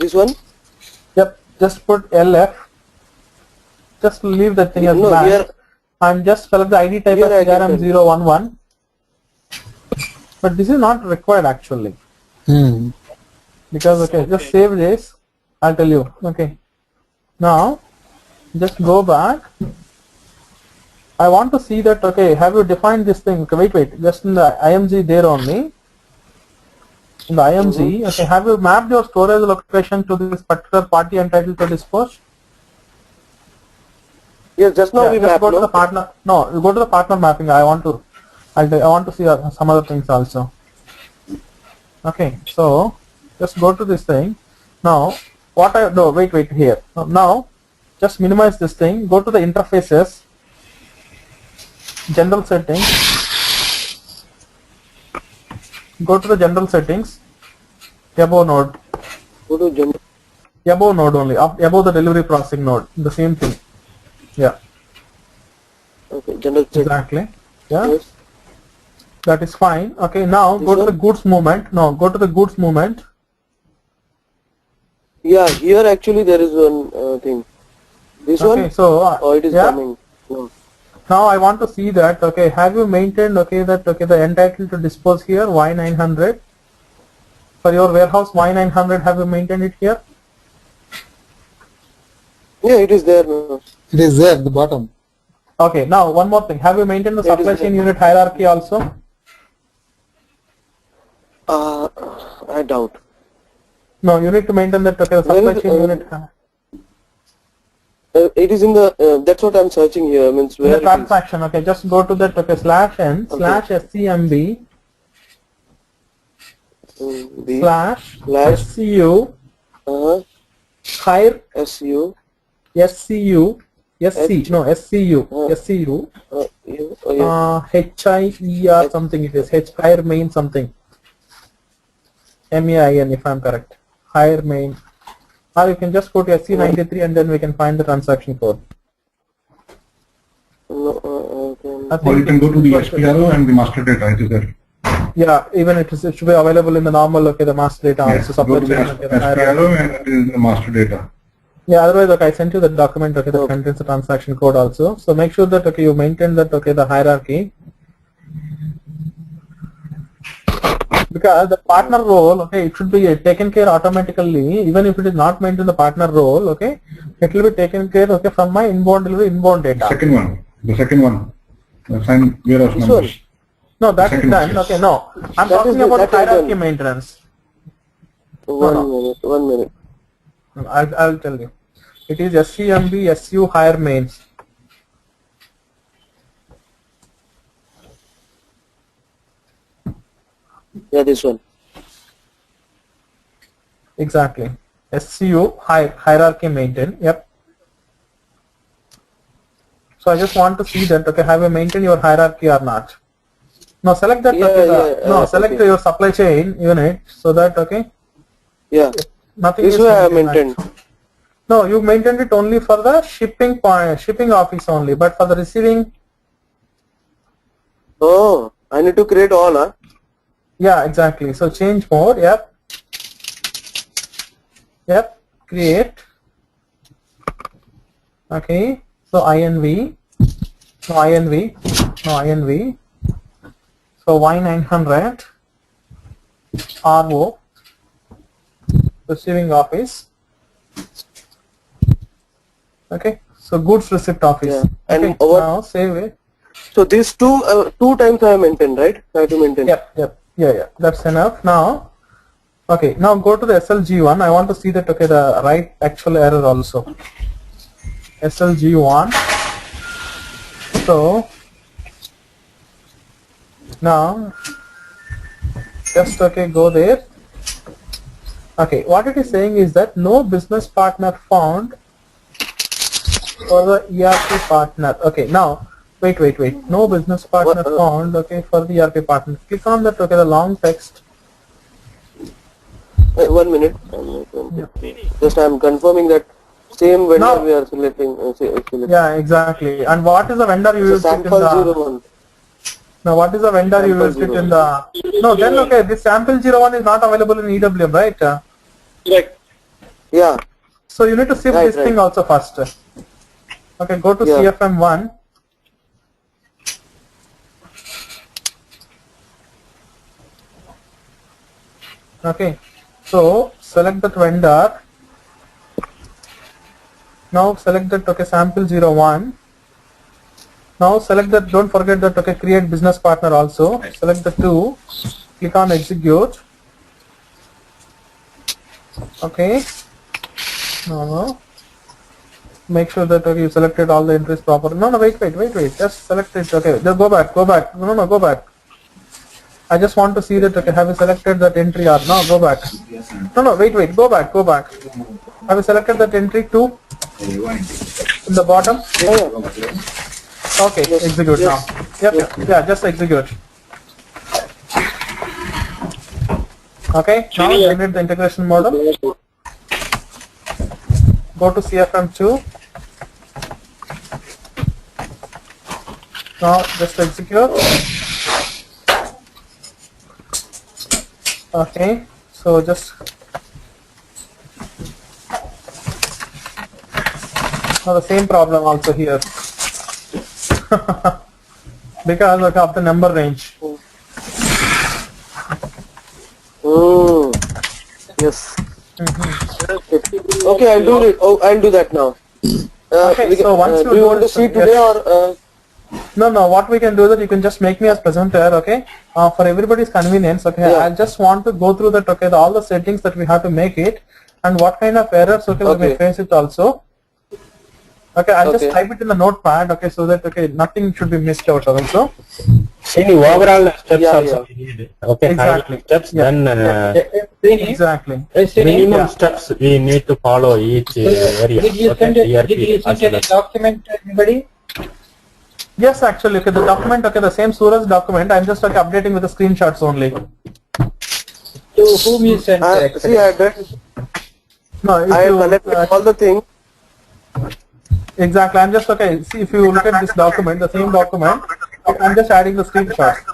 This one? Yep. Just put LF. Just leave that thing as No, blank. here And just select the ID type Here as I can CRM 011. But this is not required actually. Because, okay, just save this. I'll tell you. Okay. Now, just go back. I want to see that, okay, have you defined this thing? Okay, wait. Just in the IMG there only. In the IMG, okay, have you mapped your storage location to this particular party entitled to dispose? yes, just now we Just map. go to the No? partner. No, you go to the partner mapping. I want to see some other things also. Okay, so just go to this thing. Now, what I no wait here. Now, just minimize this thing. Go to the interfaces, general settings. Go to the general settings. Above node. Go to general. Above node only. Above the delivery processing node. The same thing. Yeah. Okay, general check. Exactly. Yeah. Yes. That is fine. Okay. Now This go to one? the goods movement. No, go to the goods movement. Yeah, here actually there is one thing. This Okay. one? So Oh, it is yeah. coming. No. Now I want to see that, okay, have you maintained, okay, that, okay, the entitled to dispose here, Y900. For your warehouse, Y900, have you maintained it here? Yeah, it is there. No. It is there at the bottom. Okay, now one more thing. Have you maintained the It is supply chain there. unit hierarchy also? I doubt. No, you need to maintain that, okay, the Where supply is, chain unit. It is in the. That's what I'm searching here. Means In where the it is. transaction, okay, just go to that, okay, /n, /scmb, B / slash SCU, hire, SU SCU, SC, no, SCU, SCU, HIER something it is, hire main something. MAIN if I'm correct. Hire main. Or you can just go to SC93 and then we can find the transaction code. No, I Or you think can go to the SPRO and the master data. It is there. yeah, even it should be available in the normal, okay, the master data Yes. also. Go to the Supply chain, okay, the hierarchy. SPRO and it is the master data. Yeah, otherwise, okay, I sent you the document, okay, that contains the transaction code also. So make sure that, okay, you maintain that, okay, the hierarchy. Because the partner role, okay, it should be taken care automatically, even if it is not maintained the partner role, okay, it will be taken care, okay, from my inbound delivery, inbound data. The second one. Assign warehouse This numbers. No, that is Second done. one. Okay, no. I'm That talking is- about that is hierarchy done. maintenance. One minute. I'll tell you. It is SCMB SU hire mains. Yeah, this one. Exactly. SCU hierarchy maintain. Yep. So I just want to see that, okay, have you maintained your hierarchy or not? Now select that, Yeah, okay, yeah, select okay. your supply chain unit so that, okay, Yeah. nothing This is way I maintained. maintained. No, you maintained it only for the shipping point, shipping office only, but for the receiving, Oh, I need to create all, huh? yeah, exactly. So change mode, yep, create, okay, so INV, no INV, so Y900, RO, receiving office, okay, so goods receipt office, Yeah. And okay, over. now save it. So these two times I have maintained, right? I have to maintain. Yep, yeah, that's enough. Now, okay, now go to the SLG1. I want to see that, okay, the right actual error also. SLG1. So, now, just, okay, go there. Okay, what it is saying is that no business partner found for the ERP partner. Okay, now, wait. No business partner found, okay, for the ERP partner. Click on that, okay, the long text. 1 minute. Just I am confirming that same vendor Now, we are selecting. yeah, exactly. And what is the vendor you So used it in sample the? 01. Now, what is the vendor you Sample used it 01. in the? No, then okay, this sample 01 is not available in EWM, right? Correct. Yeah. So you need to shift this thing also first. Okay, go to CFM1. Okay, so select that vendor. Now select that, okay, sample 01. Now select that, don't forget that, okay, create business partner also. Select the 2. Click on execute. Okay. No. Make sure that, okay, you selected all the entries properly. No, wait. Just select it. Okay, just go back. No, go back. I just want to see that, okay, have you selected that entry or no? Go back. No, wait. Go back. Have you selected that entry 2 in the bottom? Okay, execute now. Yep. Yeah, just execute. Okay, now generate the integration model. Go to CFM2. Now just execute. Okay, so just now the same problem also here. Because of the number range. Oh, yes. Okay, I'll do it. Oh, I'll do that now. Okay, so once you do you want to see today or? No. What we can do is that you can just make me as presenter. Okay, for everybody's convenience. Okay, Yeah. I just want to go through that. Okay, all the settings that we have to make it, and what kind of errors. Okay, we may face it also. Okay, I'll just type it in the notepad. Okay, so that nothing should be missed out also. Any overall steps also we need. Okay, Exactly. steps then Exactly. minimum steps we need to follow each area. Did you send a document to anybody? Yes, actually, okay, the document, okay, the same Suraj document. I'm just updating with the screenshots only. To whom you sent? See, I did. No, if I you collected all the things. Exactly. I'm just see if you look at this document, the same document. I'm just adding the screenshots.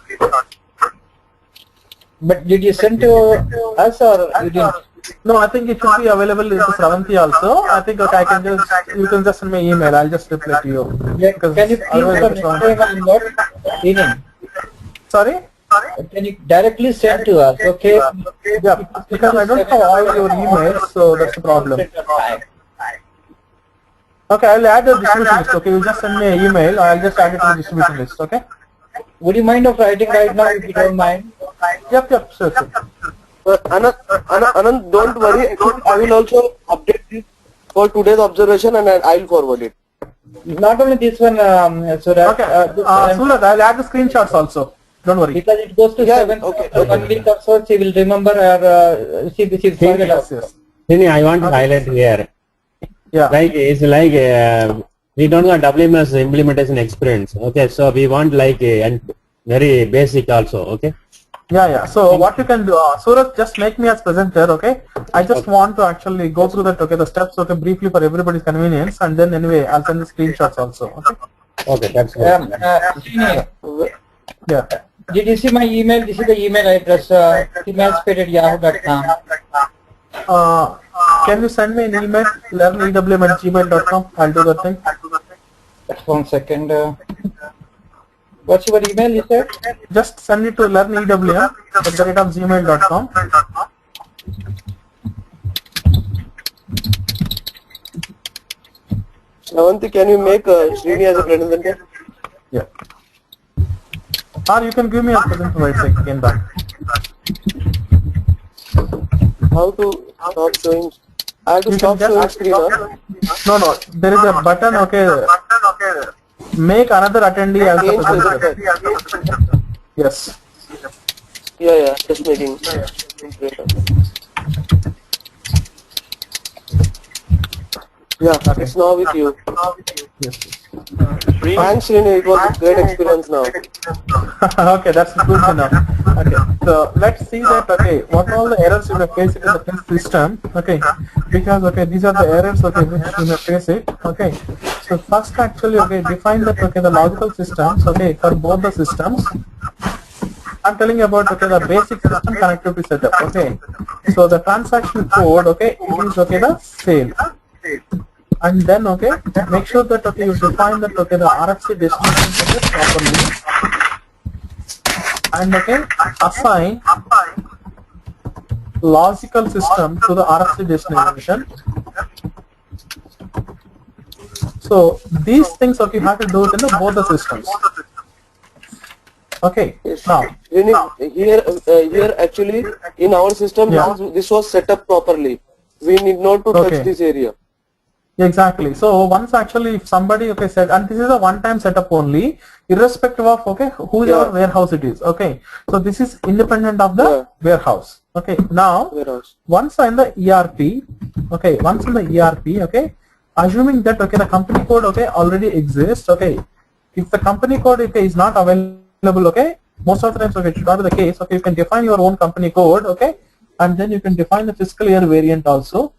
But did you send to us or you didn't? No, I think it should be available in the Sravanti also. I think I can you can just send me email. I'll just reply to you. Yeah, can you please explain on what meaning? Sorry? Can you directly send to us? Okay. Yeah, because I don't have all your emails, so that's the problem. Okay, I'll add the distribution list. Okay, you just send me an email. I'll just add it to the distribution list. Okay. Would you mind of writing right now if you don't mind? Yep, sure. Anand, don't worry. I will also update this for today's observation and I'll forward it. Not only this one, so that. Okay, Suraj, I'll add the screenshots also. Don't worry. Because it goes to Yeah, 7 okay, after 1 week or so, she will remember or she will forget. Yes, yes. Srini, I want to highlight here. Yeah. Like it's like we don't have WMS implementation experience. Okay, so we want like and very basic also. Okay. Yeah. So what you can do, Surat, just make me as presenter, okay? I just want to actually go through that, okay, the steps, okay, briefly for everybody's convenience, and then anyway, I'll send the screenshots also, okay? Okay, that's good. Srini, Yeah. did you see my email? This is the email address, emailspade@yahoo.com. Can you send me an email, learnewm@gmail.com? I'll do that thing. Just 1 second. What's your email, you said? Just send it to learnewm@gmail.com. Navanti, can you make Srini as a presenter? Yeah. Or you can give me a presenter right second back. How to stop showing? I have to You stop can showing just screen, huh? No. There is a button, okay. Make another attendee as Change a presenter. presenter. Yes. Yeah, just making. Yeah, it's now with you. Yes. Thanks, Srini. It was a great experience now. Okay, that's good enough. Okay, so let's see that, okay, what all the errors you may face in the test system, okay, because, okay, these are the errors, okay, which you may face it, okay. So first actually, okay, define that, okay, the logical systems, okay, for both the systems. I'm telling you about, okay, the basic system connectivity setup, okay. So the transaction code, okay, it is, okay, the same. And then, okay, make sure that, okay, you define that, okay, the RFC destination properly. And, okay, assign logical system to the RFC destination. So these things, okay, you have to do it in both the systems. Okay, now Here actually in our system, Yeah. this was set up properly. We need not to touch Okay. this area. exactly. So once actually if somebody, okay, said, and this is a one-time setup only, irrespective of, okay, whose Yeah. warehouse it is. Okay, so this is independent of the Yeah. warehouse. Okay, now Warehouse. once in the ERP, okay, once in the ERP, okay, assuming that, okay, the company code, okay, already exists, okay, if the company code, okay, is not available, okay, most of the times, okay, it should not be the case, okay, you can define your own company code, okay, and then you can define the fiscal year variant also.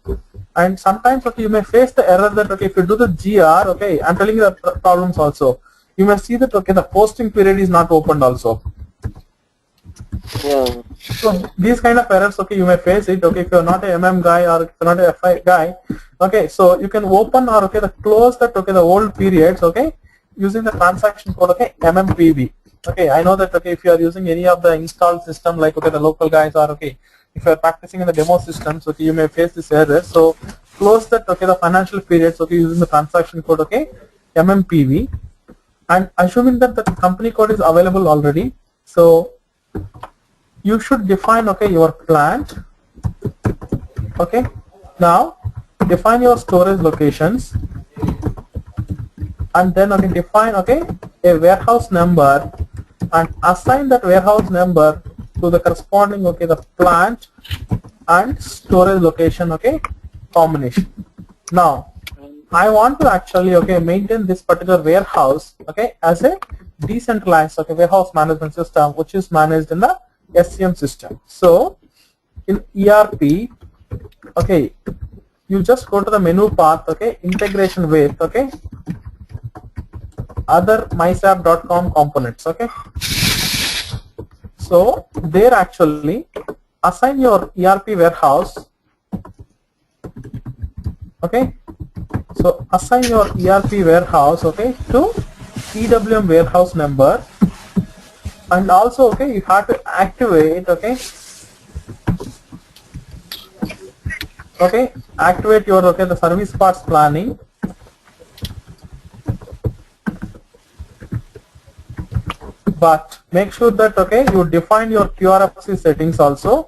And sometimes, okay, you may face the error that, okay, if you do the GR, okay, I'm telling you the problems also, you may see that, okay, the posting period is not opened also. Yeah. So these kind of errors, okay, you may face it, okay, if you're not a MM guy or if you're not a FI guy, okay, so you can open or, okay, the close that, okay, the old periods, okay, using the transaction code, okay, MMPV. Okay, I know that, okay, if you are using any of the installed system like, okay, the local guys are, okay, if you are practicing in the demo systems, okay, you may face this error. So close that, okay, the financial periods, okay, using the transaction code, okay, MMPV, and assuming that the company code is available already, so you should define, okay, your plant. Okay, now define your storage locations, and then, okay, define, okay, a warehouse number and assign that warehouse number to the corresponding, okay, the plant and storage location, okay, combination. Now I want to actually, okay, maintain this particular warehouse, okay, as a decentralized, okay, warehouse management system which is managed in the SCM system. So in ERP, okay, you just go to the menu path, okay, integration with, okay, other mysap.com components, okay. So there actually assign your ERP warehouse, okay, so assign your ERP warehouse, okay, to EWM warehouse number, and also, okay, you have to activate, okay, activate your, okay, the service parts planning, but make sure that, okay, you define your QRFC settings also.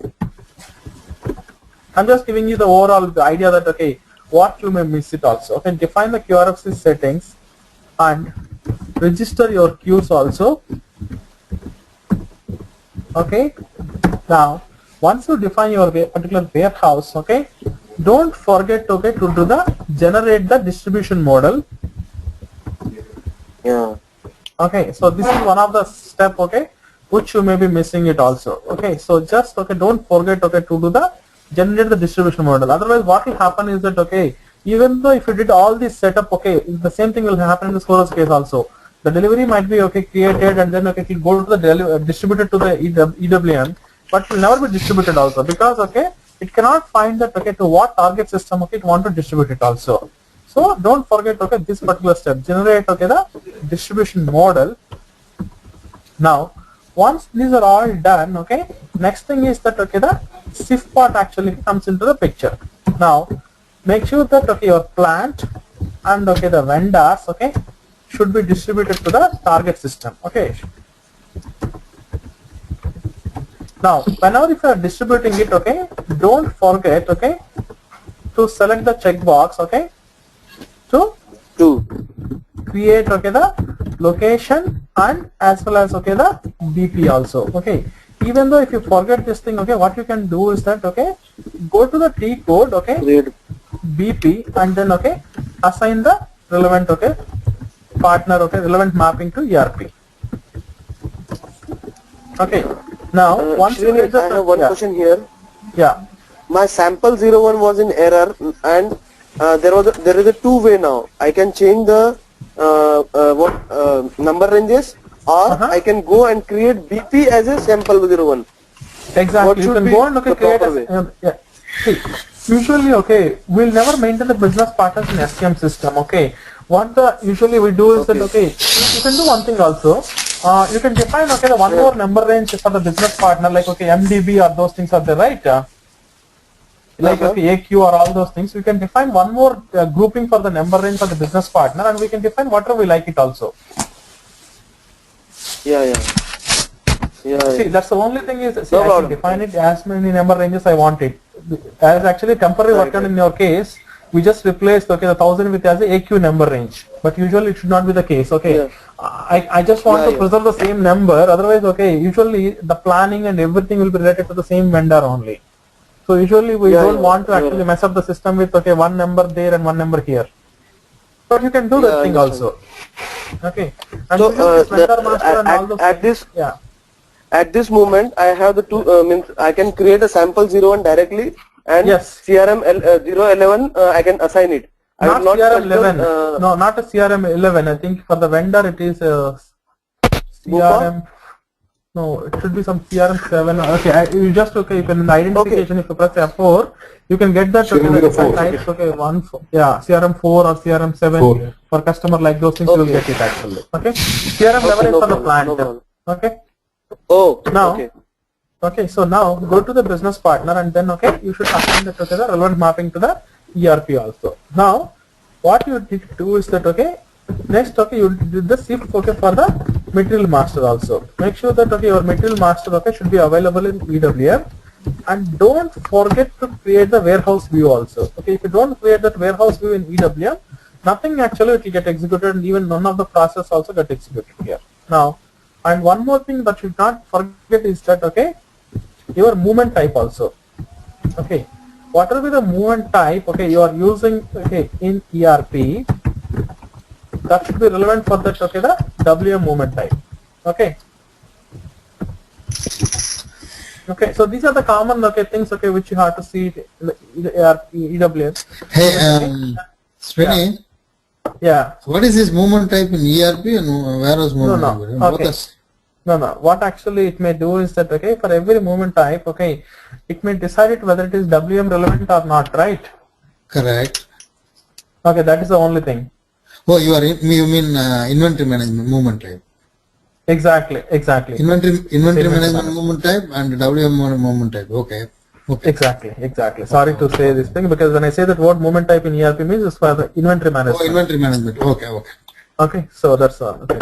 I'm just giving you the overall idea that, okay, what you may miss it also. Okay, define the QRFC settings and register your queues also. Okay. Now, once you define your particular warehouse, okay, don't forget, okay, to do the generate the distribution model. Yeah. Okay, so this is one of the step, okay, which you may be missing it also. Okay, so just, okay, don't forget, okay, to do the generate the distribution model. Otherwise, what will happen is that, okay, even though if you did all this setup, okay, the same thing will happen in the storage case also. The delivery might be, okay, created and then, okay, it will go to the distributed to the EWM, but it will never be distributed also because, okay, it cannot find that, okay, to what target system, okay, it want to distribute it also. So don't forget, okay, this particular step, generate, okay, the distribution model. Now, once these are all done, okay, next thing is that, okay, the SIF part actually comes into the picture. Now, make sure that, okay, your plant and, okay, the vendors, okay, should be distributed to the target system. Okay. Now, whenever if you are distributing it, okay, don't forget, okay, to select the checkbox, okay, to create, okay, the location and as well as, okay, the BP also. Okay. Even though if you forget this thing, okay, what you can do is that, okay, go to the T code, okay, BP and then, okay, assign the relevant, okay, partner, okay, relevant mapping to ERP. Okay. Now, once you get the, I have one question here. Yeah. My sample 01 was in error, and there is a two-way now. I can change the number ranges, or I can go and create BP as a sample 01. Exactly. You can go and, okay, create a, yeah. See, usually, okay, we'll never maintain the business partners in SCM system. Okay. What the usually we do is that, okay, you can do one thing also. You can define, okay, the one more number range for the business partner, like, okay, MDB or those things are there, right? Like, okay, AQ or all those things. We can define one more grouping for the number range for the business partner, and we can define whatever we like it also. Yeah. See, that's the only thing is, see, I can define it as many number ranges I want it. As actually temporary workaround in your case, we just replaced, okay, the 1000 with as a AQ number range, but usually it should not be the case. Okay, I just want to preserve the same number. Otherwise, okay, usually the planning and everything will be related to the same vendor only. So usually we don't want to actually mess up the system with, okay, one number there and one number here. But you can do that thing also. Okay. And so at this moment, I have the two means I can create a sample 01 directly, and CRM 011 I can assign it. Not CRM 11. No, not a CRM 11. I think for the vendor it is CRM. No, it should be some CRM 7. Okay, you just, okay, if in the identification, if you press F4, you can get that, okay, types, okay, CRM 4 or CRM 7 for customer, like those things you will get it actually. Okay, CRM 11 is for the plant. Okay. Now, okay, so now go to the business partner and then, okay, you should assign that, okay, the relevant mapping to the ERP also. Now, what you need to do is that, okay, next, okay, you did the shift, okay, for the material master also. Make sure that, okay, your material master, okay, should be available in EWM, and don't forget to create the warehouse view also. Okay, if you don't create that warehouse view in EWM, nothing actually will get executed, and even none of the process also get executed here. Now, and one more thing that you should not forget is that, okay, your movement type also. Okay, whatever the movement type, okay, you are using, okay, in ERP, that should be relevant for that, okay, the WM movement type. Okay. Okay, so these are the common, okay, things, okay, which you have to see in the EWM. Hey, Srini. Yeah. What is this movement type in ERP and warehouse movement type? Okay. No. What actually it may do is that, okay, for every movement type, okay, it may decide it whether it is WM relevant or not, right? Correct. Okay, that is the only thing. Oh, you mean inventory management movement type? Exactly. Inventory management movement type and WM movement type. Okay. Exactly. Sorry to say this thing, because when I say that word movement type in ERP means it's for the inventory management. Oh, inventory management. Okay. So that's all. Okay.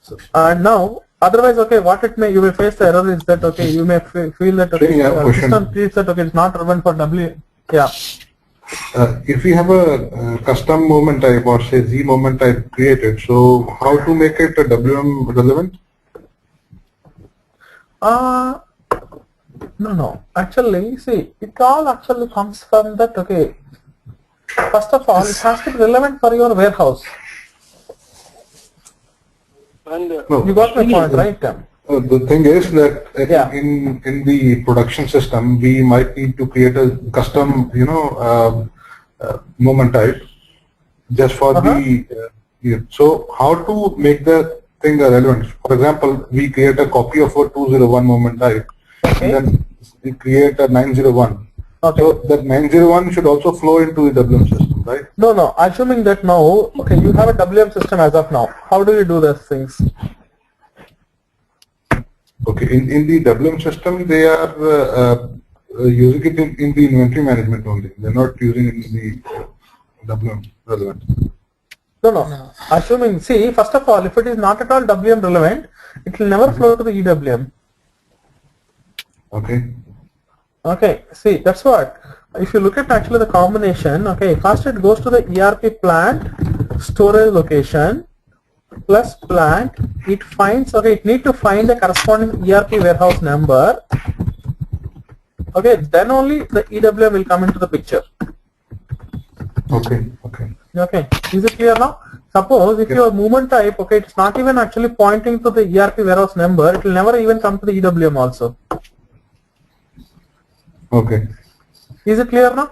So, and now, otherwise, okay, what it may, you may face the error is that, okay, you may feel that, okay, system treats that, okay, it's not relevant for W. Yeah. If we have a custom movement type or say Z movement type created, so how to make it a WM relevant? No. Actually, see, it all actually comes from that. Okay. First of all, it has to be relevant for your warehouse. And You got my point, right? The thing is that Yeah. in the production system, we might need to create a custom, movement type just for the. So how to make the thing relevant? For example, we create a copy of a 201 movement type, Okay. and then we create a 901. Okay. So that 901 should also flow into the WM system, right? No. Assuming that now, okay, you have a WM system as of now. How do you do those things? Okay, in the WM system, they are using it in the inventory management only. They're not using it in the WM relevant. No. Assuming, see, first of all, if it is not at all WM relevant, it will never flow to the EWM. Okay. Okay, see, that's what. If you look at actually the combination, okay, first it goes to the ERP plant, storage location, plus plant, it finds, okay, it need to find the corresponding ERP warehouse number. Okay, then only the EWM will come into the picture. Okay. Okay, is it clear now? Suppose if your movement type, okay, it's not even actually pointing to the ERP warehouse number, it will never even come to the EWM also. Okay. Is it clear now?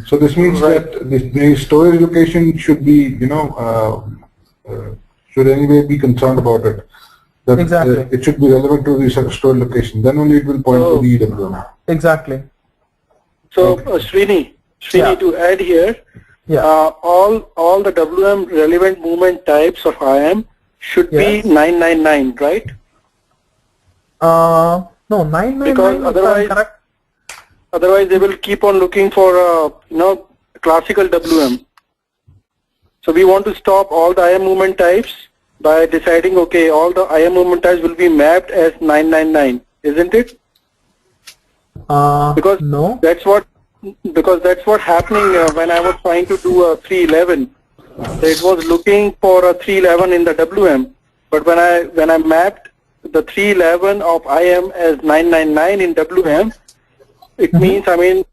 So this means that the storage location should be, should anyway be concerned about it. That Exactly. It should be relevant to the storage location. Then only it will point to the EWM. Exactly. so, Srini, Yeah. to add here, Yeah. all the WM relevant movement types of IAM should Yes. be 999, right? No, 999 Because if I'm otherwise- correct. Otherwise, they will keep on looking for classical WM. So we want to stop all the IAM movement types by deciding, okay, all the IAM movement types will be mapped as 999, isn't it? Because No. that's what happening when I was trying to do a 311. So it was looking for a 311 in the WM, but when I mapped the 311 of IAM as 999 in WM, it means,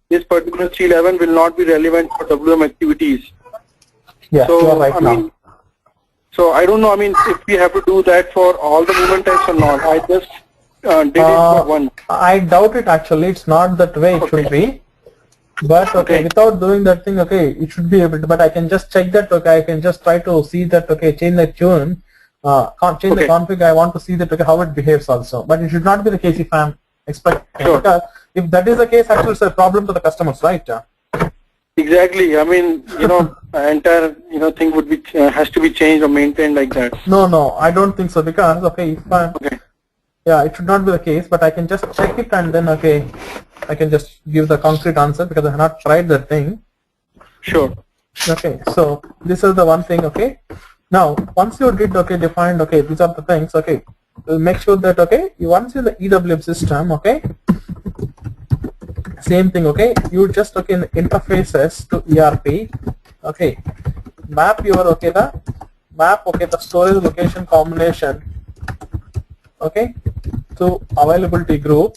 this particular 311 will not be relevant for WM activities. Yeah, So, you are right now. So I don't know, if we have to do that for all the movement types or not. I just did it for one. I doubt it actually. It's not that way it should be. But okay, without doing that thing, okay, it should be able to. But I can just check that. Okay, I can just try to see that. Okay, change the tune, change the config. I want to see that. Okay, how it behaves also. But it should not be the case if I'm expecting. Sure. Because if that is the case, actually, it's a problem to the customers, right? Exactly. Entire thing would be has to be changed or maintained like that. No, I don't think so. Because okay, if I'm, Okay. yeah, it should not be the case. But I can just check it and then okay, I can just give the concrete answer because I have not tried that thing. Sure. Okay, so this is the one thing. Okay, now once you did defined, okay, these are the things. Okay, make sure that once in the EWM system, okay, same thing. Okay, you just in interfaces to ERP. Okay, map your the storage location combination. Okay, to availability group.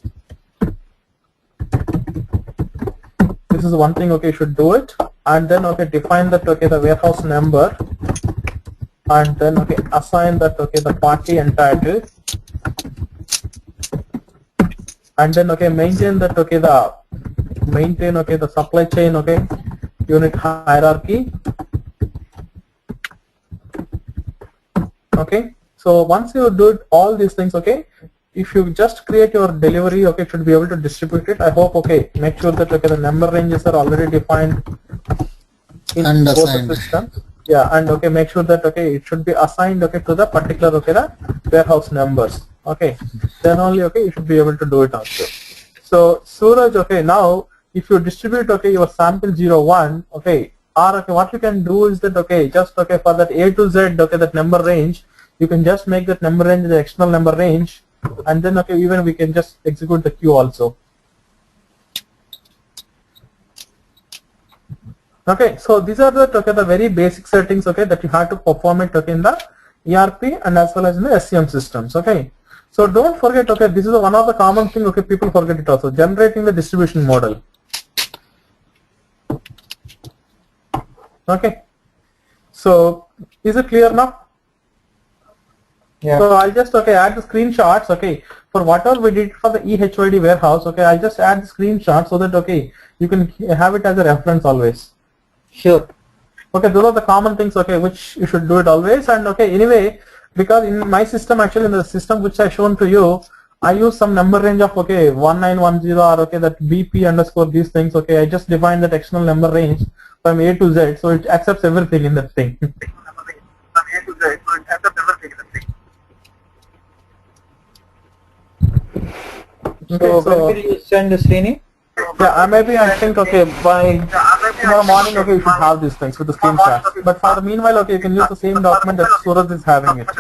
This is one thing. Okay, you should do it, and then define that the warehouse number, and then assign that the party entitled, and then maintain that the supply chain unit hierarchy. Okay, so once you do all these things, if you just create your delivery, it should be able to distribute it. I hope, make sure that the number ranges are already defined in And both assigned. the system. Yeah, and make sure that it should be assigned to the particular the warehouse numbers. Okay, then only you should be able to do it also. So Suraj, now if you distribute your sample 01, or what you can do is that just for that A to Z that number range, you can just make that number range the external number range, and then even we can just execute the queue also. Okay, so these are the very basic settings that you have to perform it in the ERP and as well as in the SCM systems. Okay, So don't forget, okay, this is one of the common thing, okay, people forget it also, generating the distribution model. Okay. So is it clear now? Yeah. So I'll just add the screenshots, okay, for whatever we did for the EHYD warehouse, okay, I'll just add the screenshot so that, okay, you can have it as a reference always. Sure. Okay, those are the common things, okay, which you should do it always. And okay, anyway, because in my system, actually in the system which I shown to you, I use some number range of, okay, 1910 or okay, that BP underscore these things, okay, I just define that external number range from A to Z, so it accepts everything in that thing. So when will you send the Srini? Yeah, maybe I think, okay, by tomorrow morning, okay, you should have these things with the screenshots. But for the meanwhile, okay, you can use the same document that Suraj is having it.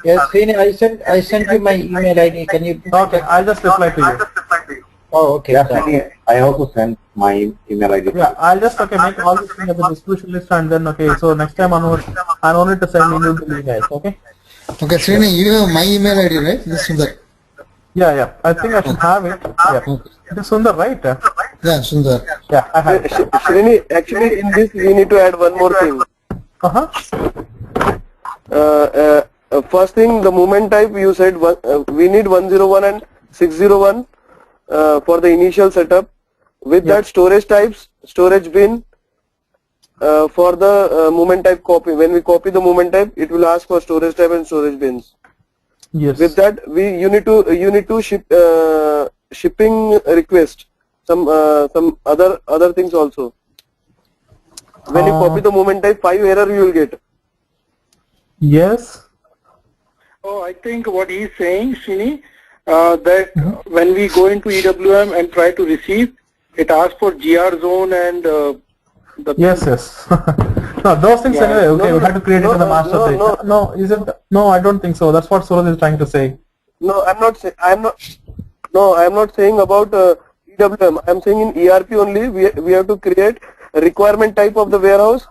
Yes, Srini, I sent you my email ID. Can you? Okay, I'll just reply to you. Oh, okay. Yeah, Srini, I also sent my email ID. Yeah, I'll just make all these things as a distribution list, and then okay, so next time onward, I don't need to send email to you guys, okay? Okay, Srini, you have my email ID, right? This is Sundar. Yeah, I think I should have it. Yeah. It is Sundar, right? Yeah, Sundar. Yeah, I have it. Srini, actually in this we need to add one more thing. First thing, the movement type you said we need 101 and 601 for the initial setup. With that storage types, storage bin for the movement type copy. When we copy the movement type, it will ask for storage type and storage bins. Yes. With that, you need to ship shipping request some other things also. When you copy the movement type, 5 error you will get. Yes. Oh, I think what he's saying, Srini, that when we go into EWM and try to receive, it asks for GR zone and the Yes. No, those things anyway. Okay, we have to create it in the master page. No, is it? No, I don't think so. That's what Suraj is trying to say. No, I'm not saying. I'm not saying about EWM. I'm saying in ERP only. We have to create a requirement type of the warehouse,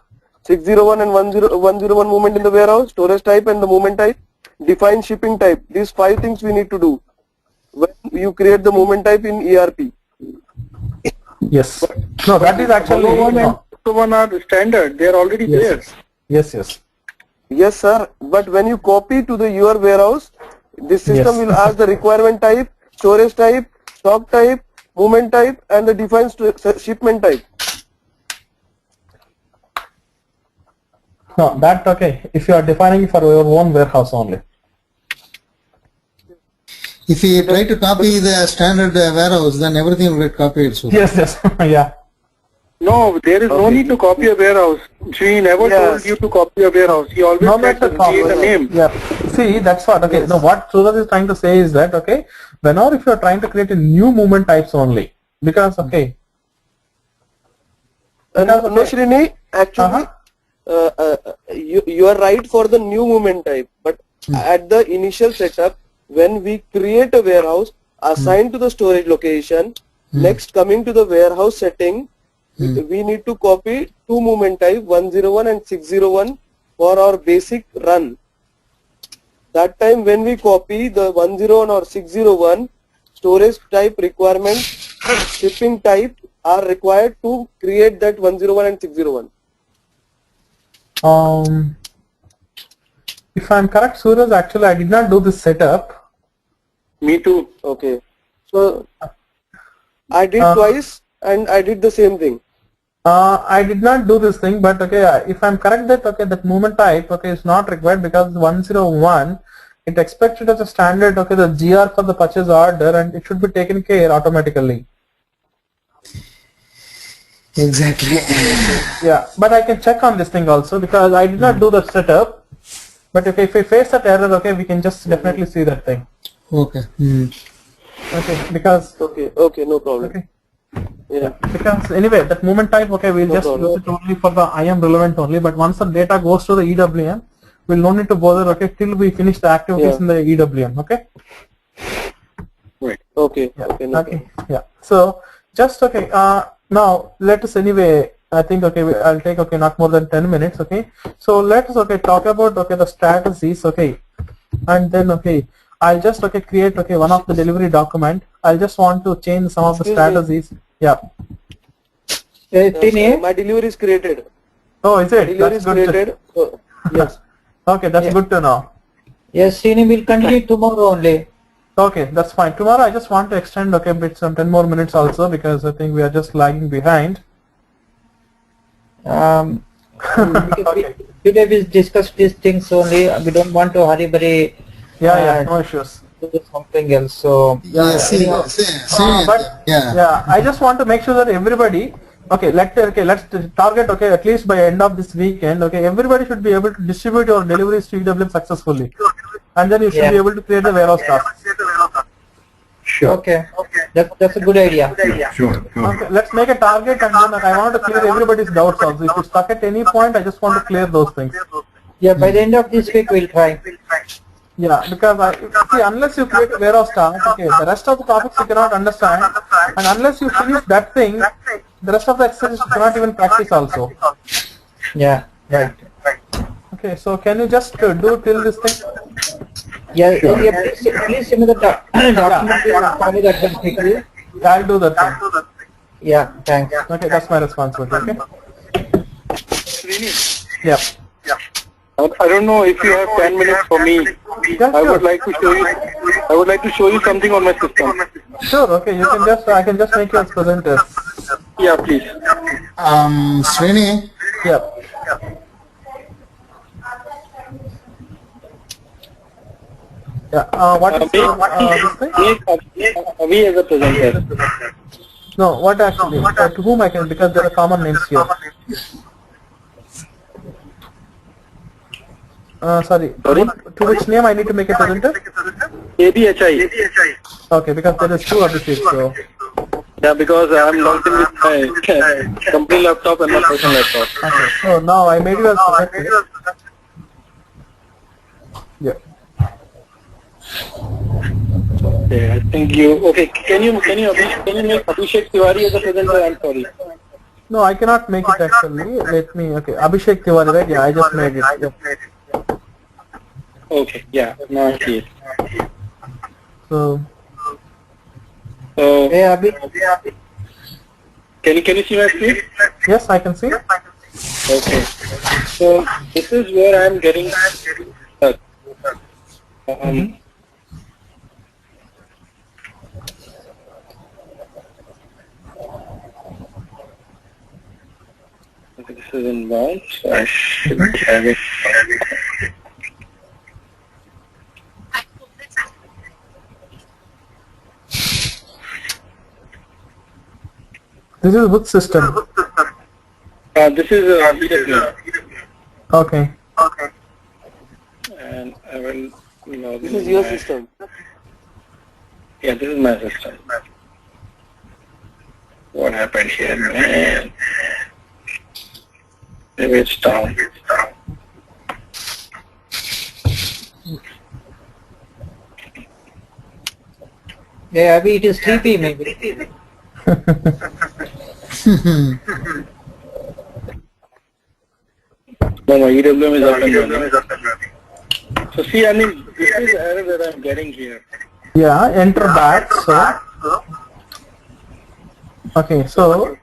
601 and 101 movement in the warehouse, storage type and the movement type, define shipping type. These 5 things we need to do when you create the movement type in ERP. Yes. No, that is actually. 101 are standard. They are already there. Yes. Yes, sir. But when you copy to your warehouse, this system will ask the requirement type, storage type, stock type, movement type, and the defined shipment type. No, that okay. If you are defining for your own warehouse only. If you try to copy the standard warehouse, then everything will get copied. So. Yes. Yeah. No, there is no need to copy a warehouse. She never told you to copy a warehouse. He always tried to create a name. Yeah. See, that's what. Okay. Now, what Suraj is trying to say is that okay, whenever if you are trying to create a new movement types only, because okay. No, Srini, actually, you are right for the new movement type, but at the initial setup, when we create a warehouse assigned to the storage location, next coming to the warehouse setting, we need to copy 2 movement type 101 and 601 for our basic run. That time when we copy the 101 or 601, storage type requirement, shipping type are required to create that 101 and 601. If I'm correct, Suraj, actually I did not do this setup. Me too. Okay. So I did twice and I did the same thing. I did not do this thing, but okay, if I'm correct that okay, that movement type okay is not required because 101 it expects it as a standard okay the GR for the purchase order and it should be taken care automatically. Exactly. Yeah, but I can check on this thing also because I did not do the setup. But if we face that error, okay, we can just definitely see that thing. Okay. Okay, because okay, no problem. Okay. Yeah. Because anyway, that movement type, okay, we'll just use it only for the IM relevant only. But once the data goes to the EWM, we'll no need to bother, okay, till we finish the activities in the EWM, okay? Right. Okay. Yeah. Okay. No Okay. Yeah. So just okay. Now let us anyway. I think okay. I'll take okay not more than 10 minutes. Okay. So let us okay talk about okay the strategies. Okay, and then okay I'll just create one of the delivery document. I'll just want to change some of the strategies. Yeah. My delivery is created. Oh, is it? Delivery is created. So, yes. Okay, that's good to know. Yes, Srini will continue tomorrow only. Okay, that's fine. Tomorrow I just want to extend a bit some 10 more minutes also because I think we are just lagging behind. Today we discussed these things only. We don't want to hurry. Yeah, no issues. Do something else. So I just want to make sure that everybody let's target at least by end of this weekend. Everybody should be able to distribute your deliveries to EWM successfully, and then you should be able to create the warehouse task. Sure. Okay. That's a good idea. Sure. Okay, let's make a target, and then I want to clear everybody's doubts also. If it's stuck at any point, I just want to clear those things. Yeah, by the end of this week we'll try. Yeah, because unless you create a warehouse task, the rest of the topics you cannot understand, and unless you finish that thing, the rest of the exercises you cannot even practice also. Yeah, right. Okay, so can you just do till this thing? Yeah, please send me the document. Follow that one quickly. I'll do that thing. Yeah, thanks. Okay, that's my responsibility. Okay. Yeah. I don't know if you have 10 minutes for me. Yeah, I sure. would like to show you. I would like to show you something on my system. Sure. Okay, you can just. I can just make you as presenter. Yeah, please. Srini. Yeah. Yeah. What is this thing? We as a presenter. No. What actually? To whom I can? Because there are common names here. Sorry. To which name I need to make a presenter? ABHI. Okay, because there is two Abhishek. So. Yeah, because I'm logged in with my company laptop and my personal laptop. Okay. So now I made you as presenter. Yeah. Okay, I think you. Okay, can you make Abhishek Tiwari as a presenter? I'm sorry. No, I cannot make it actually. Let me. Okay, Abhishek Tiwari, right? Yeah, I just made it. Yep. Okay, yeah, now I see it. So. Hey, Abhi. Can you see my screen? Yes, I can see. Okay. So this is where I'm getting stuck. This is inbound, so I should have it. This is which system? This is EWM. Okay. And I will log This in is your my- system. Yeah, this is my system. What happened here, man? Maybe it's down. Yeah, Abhi, it is 3P maybe. No, my EWM is up and running. So see, I mean, this is the error that I'm getting here. Yeah, enter back. So. Okay, so.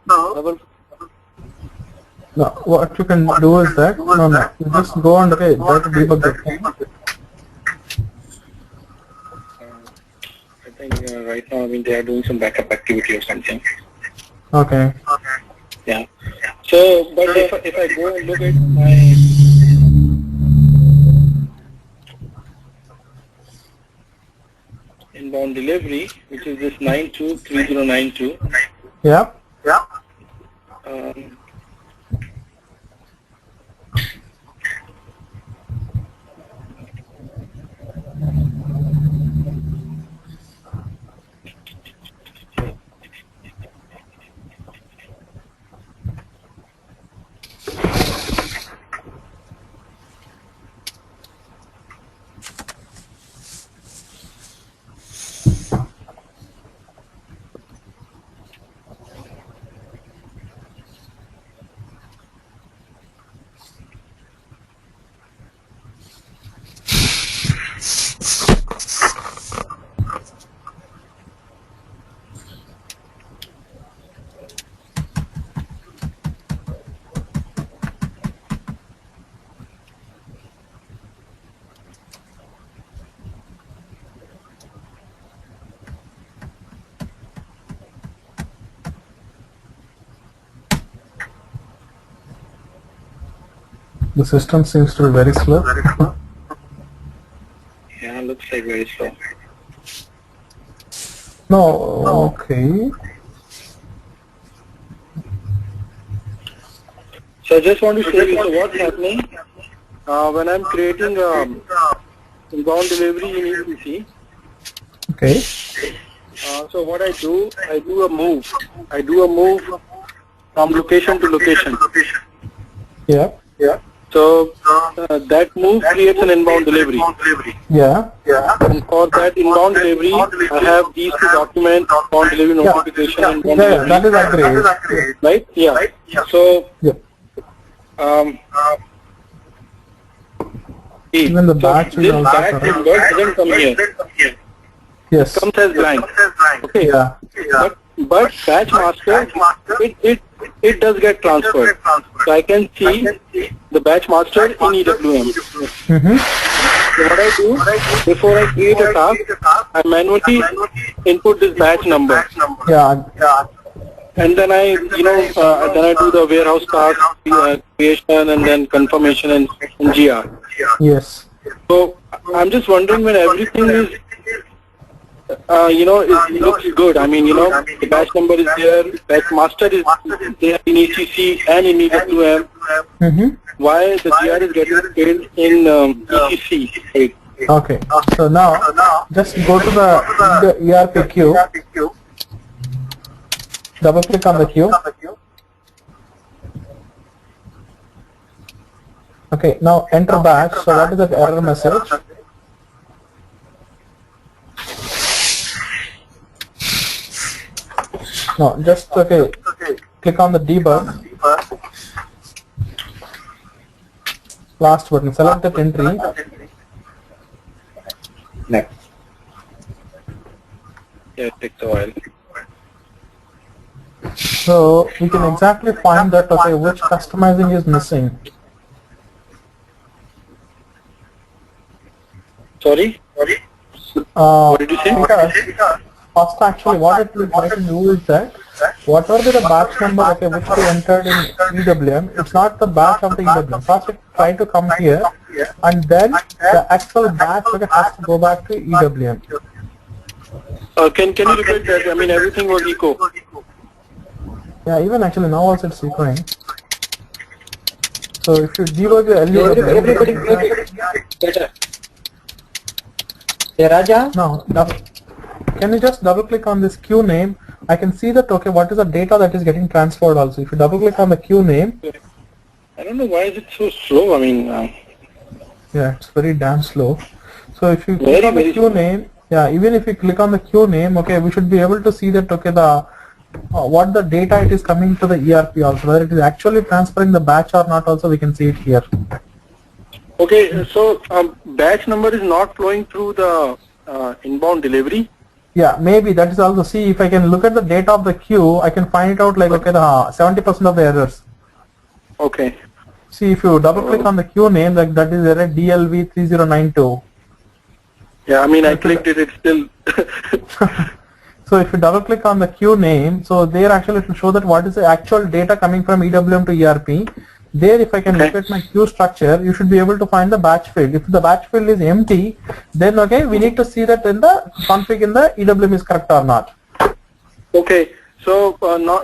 No, what you can do is that you just go and try to debug the thing. I think right now, I mean, they are doing some backup activity or something. Okay. Yeah. So, but if I go and look at my inbound delivery, which is this 923092. Yeah. The system seems to be very slow. Yeah, looks like very slow. No, okay. So I just want to show you so what's happening when I'm creating inbound delivery in ECC. Okay. So what I do a move. I do a move from location to location. Yeah. So that move creates an inbound delivery. Yeah. And for that inbound delivery, I have these two documents: inbound delivery notification and inbound Yeah, delivery. that is accurate. Right? Yeah. So Yeah. Even the batch is this also batch correct. number doesn't come here. Yes. It comes as blank. Okay. Yeah. But batch master, it does get transferred. So I can see the batch master in EWM. Mm-hmm. So what I do, before I create a task, I manually input this batch number. Yeah. And then I do the warehouse task creation and then confirmation and GR. Yes. So I'm just wondering when everything is, it looks good. I mean, the batch number is there, batch master is there in ECC and in EWM. Mm-hmm. Why the GR is getting failed in ECC? Right? Okay. So now, just go to the ERP queue. Double click on the queue. Okay, now enter batch. So what is that error message? No, just click on the debug. Last button, select that entry. Next. Yeah, it takes a while. So we can exactly find that which customizing is missing. Sorry? What did you say? Because first actually what it will try to do is that whatever the batch number which we entered in EWM, it's not the batch of the EWM. First it try to come here and then the actual batch has to go back to EWM. Can you repeat that? I mean, everything was eco. Yeah, even actually now also it's echoing. So if you debug the Everybody better. Hey Raja? No, can you just double click on this queue name? I can see that what is the data that is getting transferred also. If you double click on the queue name. I don't know why is it so slow. I mean, yeah, it's very damn slow. So if you click on the queue name, yeah, even if you click on the queue name, we should be able to see that what the data it is coming to the ERP also, whether it is actually transferring the batch or not also we can see it here. Okay, so batch number is not flowing through the inbound delivery. Yeah, maybe that is also, see if I can look at the data of the queue, I can find it out the 70% of the errors. Okay. See if you double click on the queue name, that is error DLV 3092. Yeah, I mean I clicked it, it's still. So if you double click on the queue name, so there actually it will show that what is the actual data coming from EWM to ERP. There if I can look at my queue structure, you should be able to find the batch field. If the batch field is empty, then we need to see that in the config in the EWM is correct or not. Okay, so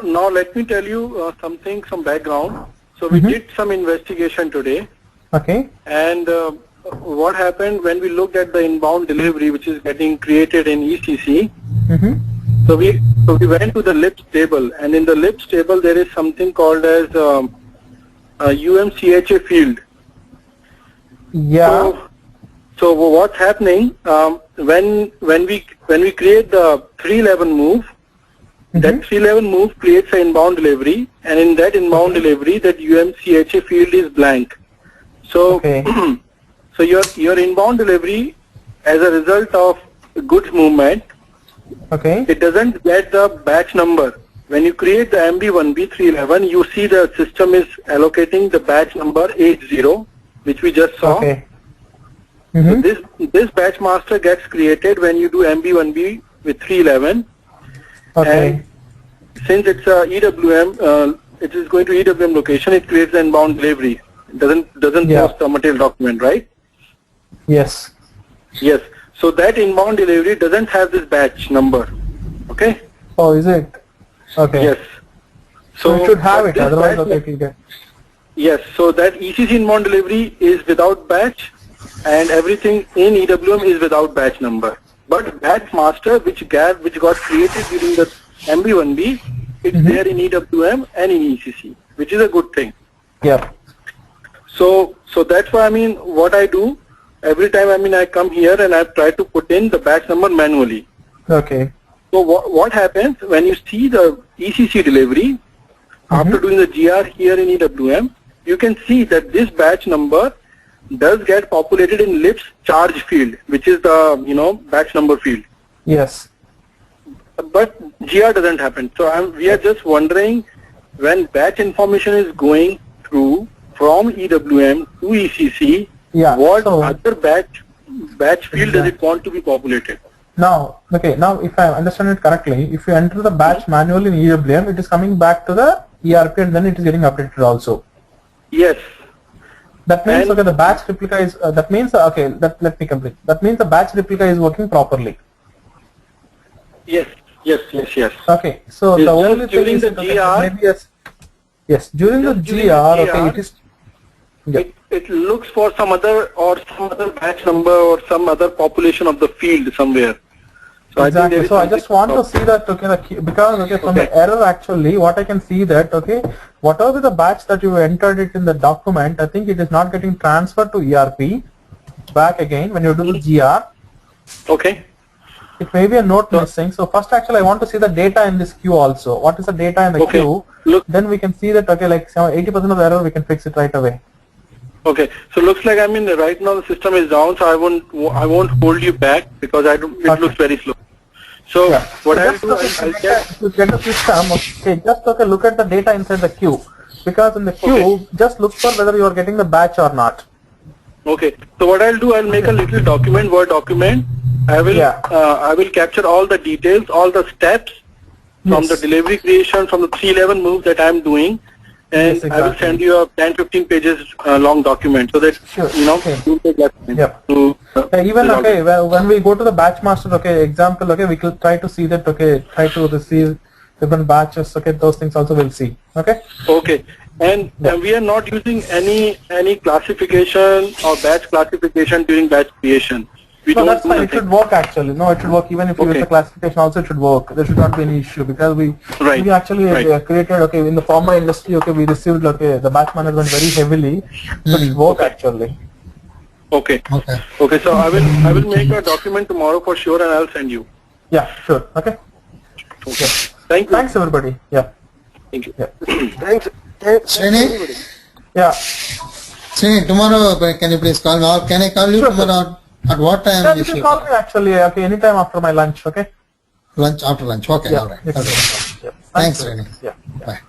now let me tell you some background. So we did some investigation today. Okay. And what happened when we looked at the inbound delivery which is getting created in ECC. So we went to the lips table, and in the lips table there is something called as UMCHA field. Yeah. So what's happening when we create the 311 move, that 311 move creates an inbound delivery, and in that inbound delivery that UMCHA field is blank. So so your inbound delivery as a result of goods movement, it doesn't get the batch number. When you create the MB1B 311, you see the system is allocating the batch number 80, which we just saw. So this batch master gets created when you do MB1B with 311. And since it's a EWM, it is going to EWM location, it creates the inbound delivery. doesn't Yeah. post a material document, right? Yes. Yes. So that inbound delivery doesn't have this batch number. Okay. Oh, is it? Okay. Yes. So it should have but it, this otherwise batch- okay, it will get. Yes. So that ECC inbound delivery is without batch, and everything in EWM is without batch number. But batch master, which got created during the MB1B, it's there in EWM and in ECC, which is a good thing. Yeah. So that's why, I mean, what I do every time, I mean, I come here and I try to put in the batch number manually. Okay. So what happens when you see the ECC delivery after doing the GR here in EWM, you can see that this batch number does get populated in LIPS charge field, which is the batch number field. Yes. But GR doesn't happen. So we are just wondering, when batch information is going through from EWM to ECC, Yeah. what So other batch field does it want to be populated? now, okay. Now, if I understand it correctly, if you enter the batch manually in EWM, it is coming back to the ERP and then it is getting updated also. Yes. That means And- okay, the batch replica is. That means okay. Let me complete. That means the batch replica is working properly. Yes. Okay. So It's the just only thing during is the that, okay, GR maybe yes. During the Just GR, during the okay, GR, it is. Yeah. It looks for some other batch number or some other population of the field somewhere. So Exactly. I think So I just want to see that because from the error actually, what I can see that whatever the batch that you entered it in the document, I think it is not getting transferred to ERP back again when you do the GR. Okay. It may be a note missing. So first actually I want to see the data in this queue also. What is the data in the Okay. queue? Look. Then we can see that like 80% of the error we can fix it right away. Okay. So looks like, I mean, right now the system is down, so I won't hold you back because it looks very slow. So Yeah. what So I'll just do, I'll check. to get the system, okay, just look at the data inside the queue. Because in the queue, just look for whether you are getting the batch or not. Okay. So what I'll do, I'll make a little document, Word document. I will capture all the details, all the steps from the delivery creation, from the 311 move that I'm doing, and Yes, I will exactly. send you a 10-15 pages long document so that Okay. you take that time Yep. to Even resolve it. when we go to the batch master, example, we could try to see that, try to receive different batches, those things also we'll see, okay? Okay. And we are not using any classification or batch classification during batch creation. We No, don't that's do fine. It nothing. should work actually. No, it should work even if you use Okay. the classification also. It should work. There should not be any issue because we actually created in the pharma industry. We received the batch management very heavily, so it should work actually. Okay. So I will make a document tomorrow for sure, and I'll send you. Yeah, sure. Okay. Okay. Thank you. Thanks everybody. Yeah. Thank you. Yeah. Thanks. Srini? Yeah. Srini, tomorrow can you please call me or can I call you Sure, tomorrow? At what time? Yeah, you can call me actually. Anytime after my lunch. Okay. Lunch, after lunch. Okay, Yeah. all right. You can Okay. call me. Yeah. Thanks, Srini. Yeah. Bye.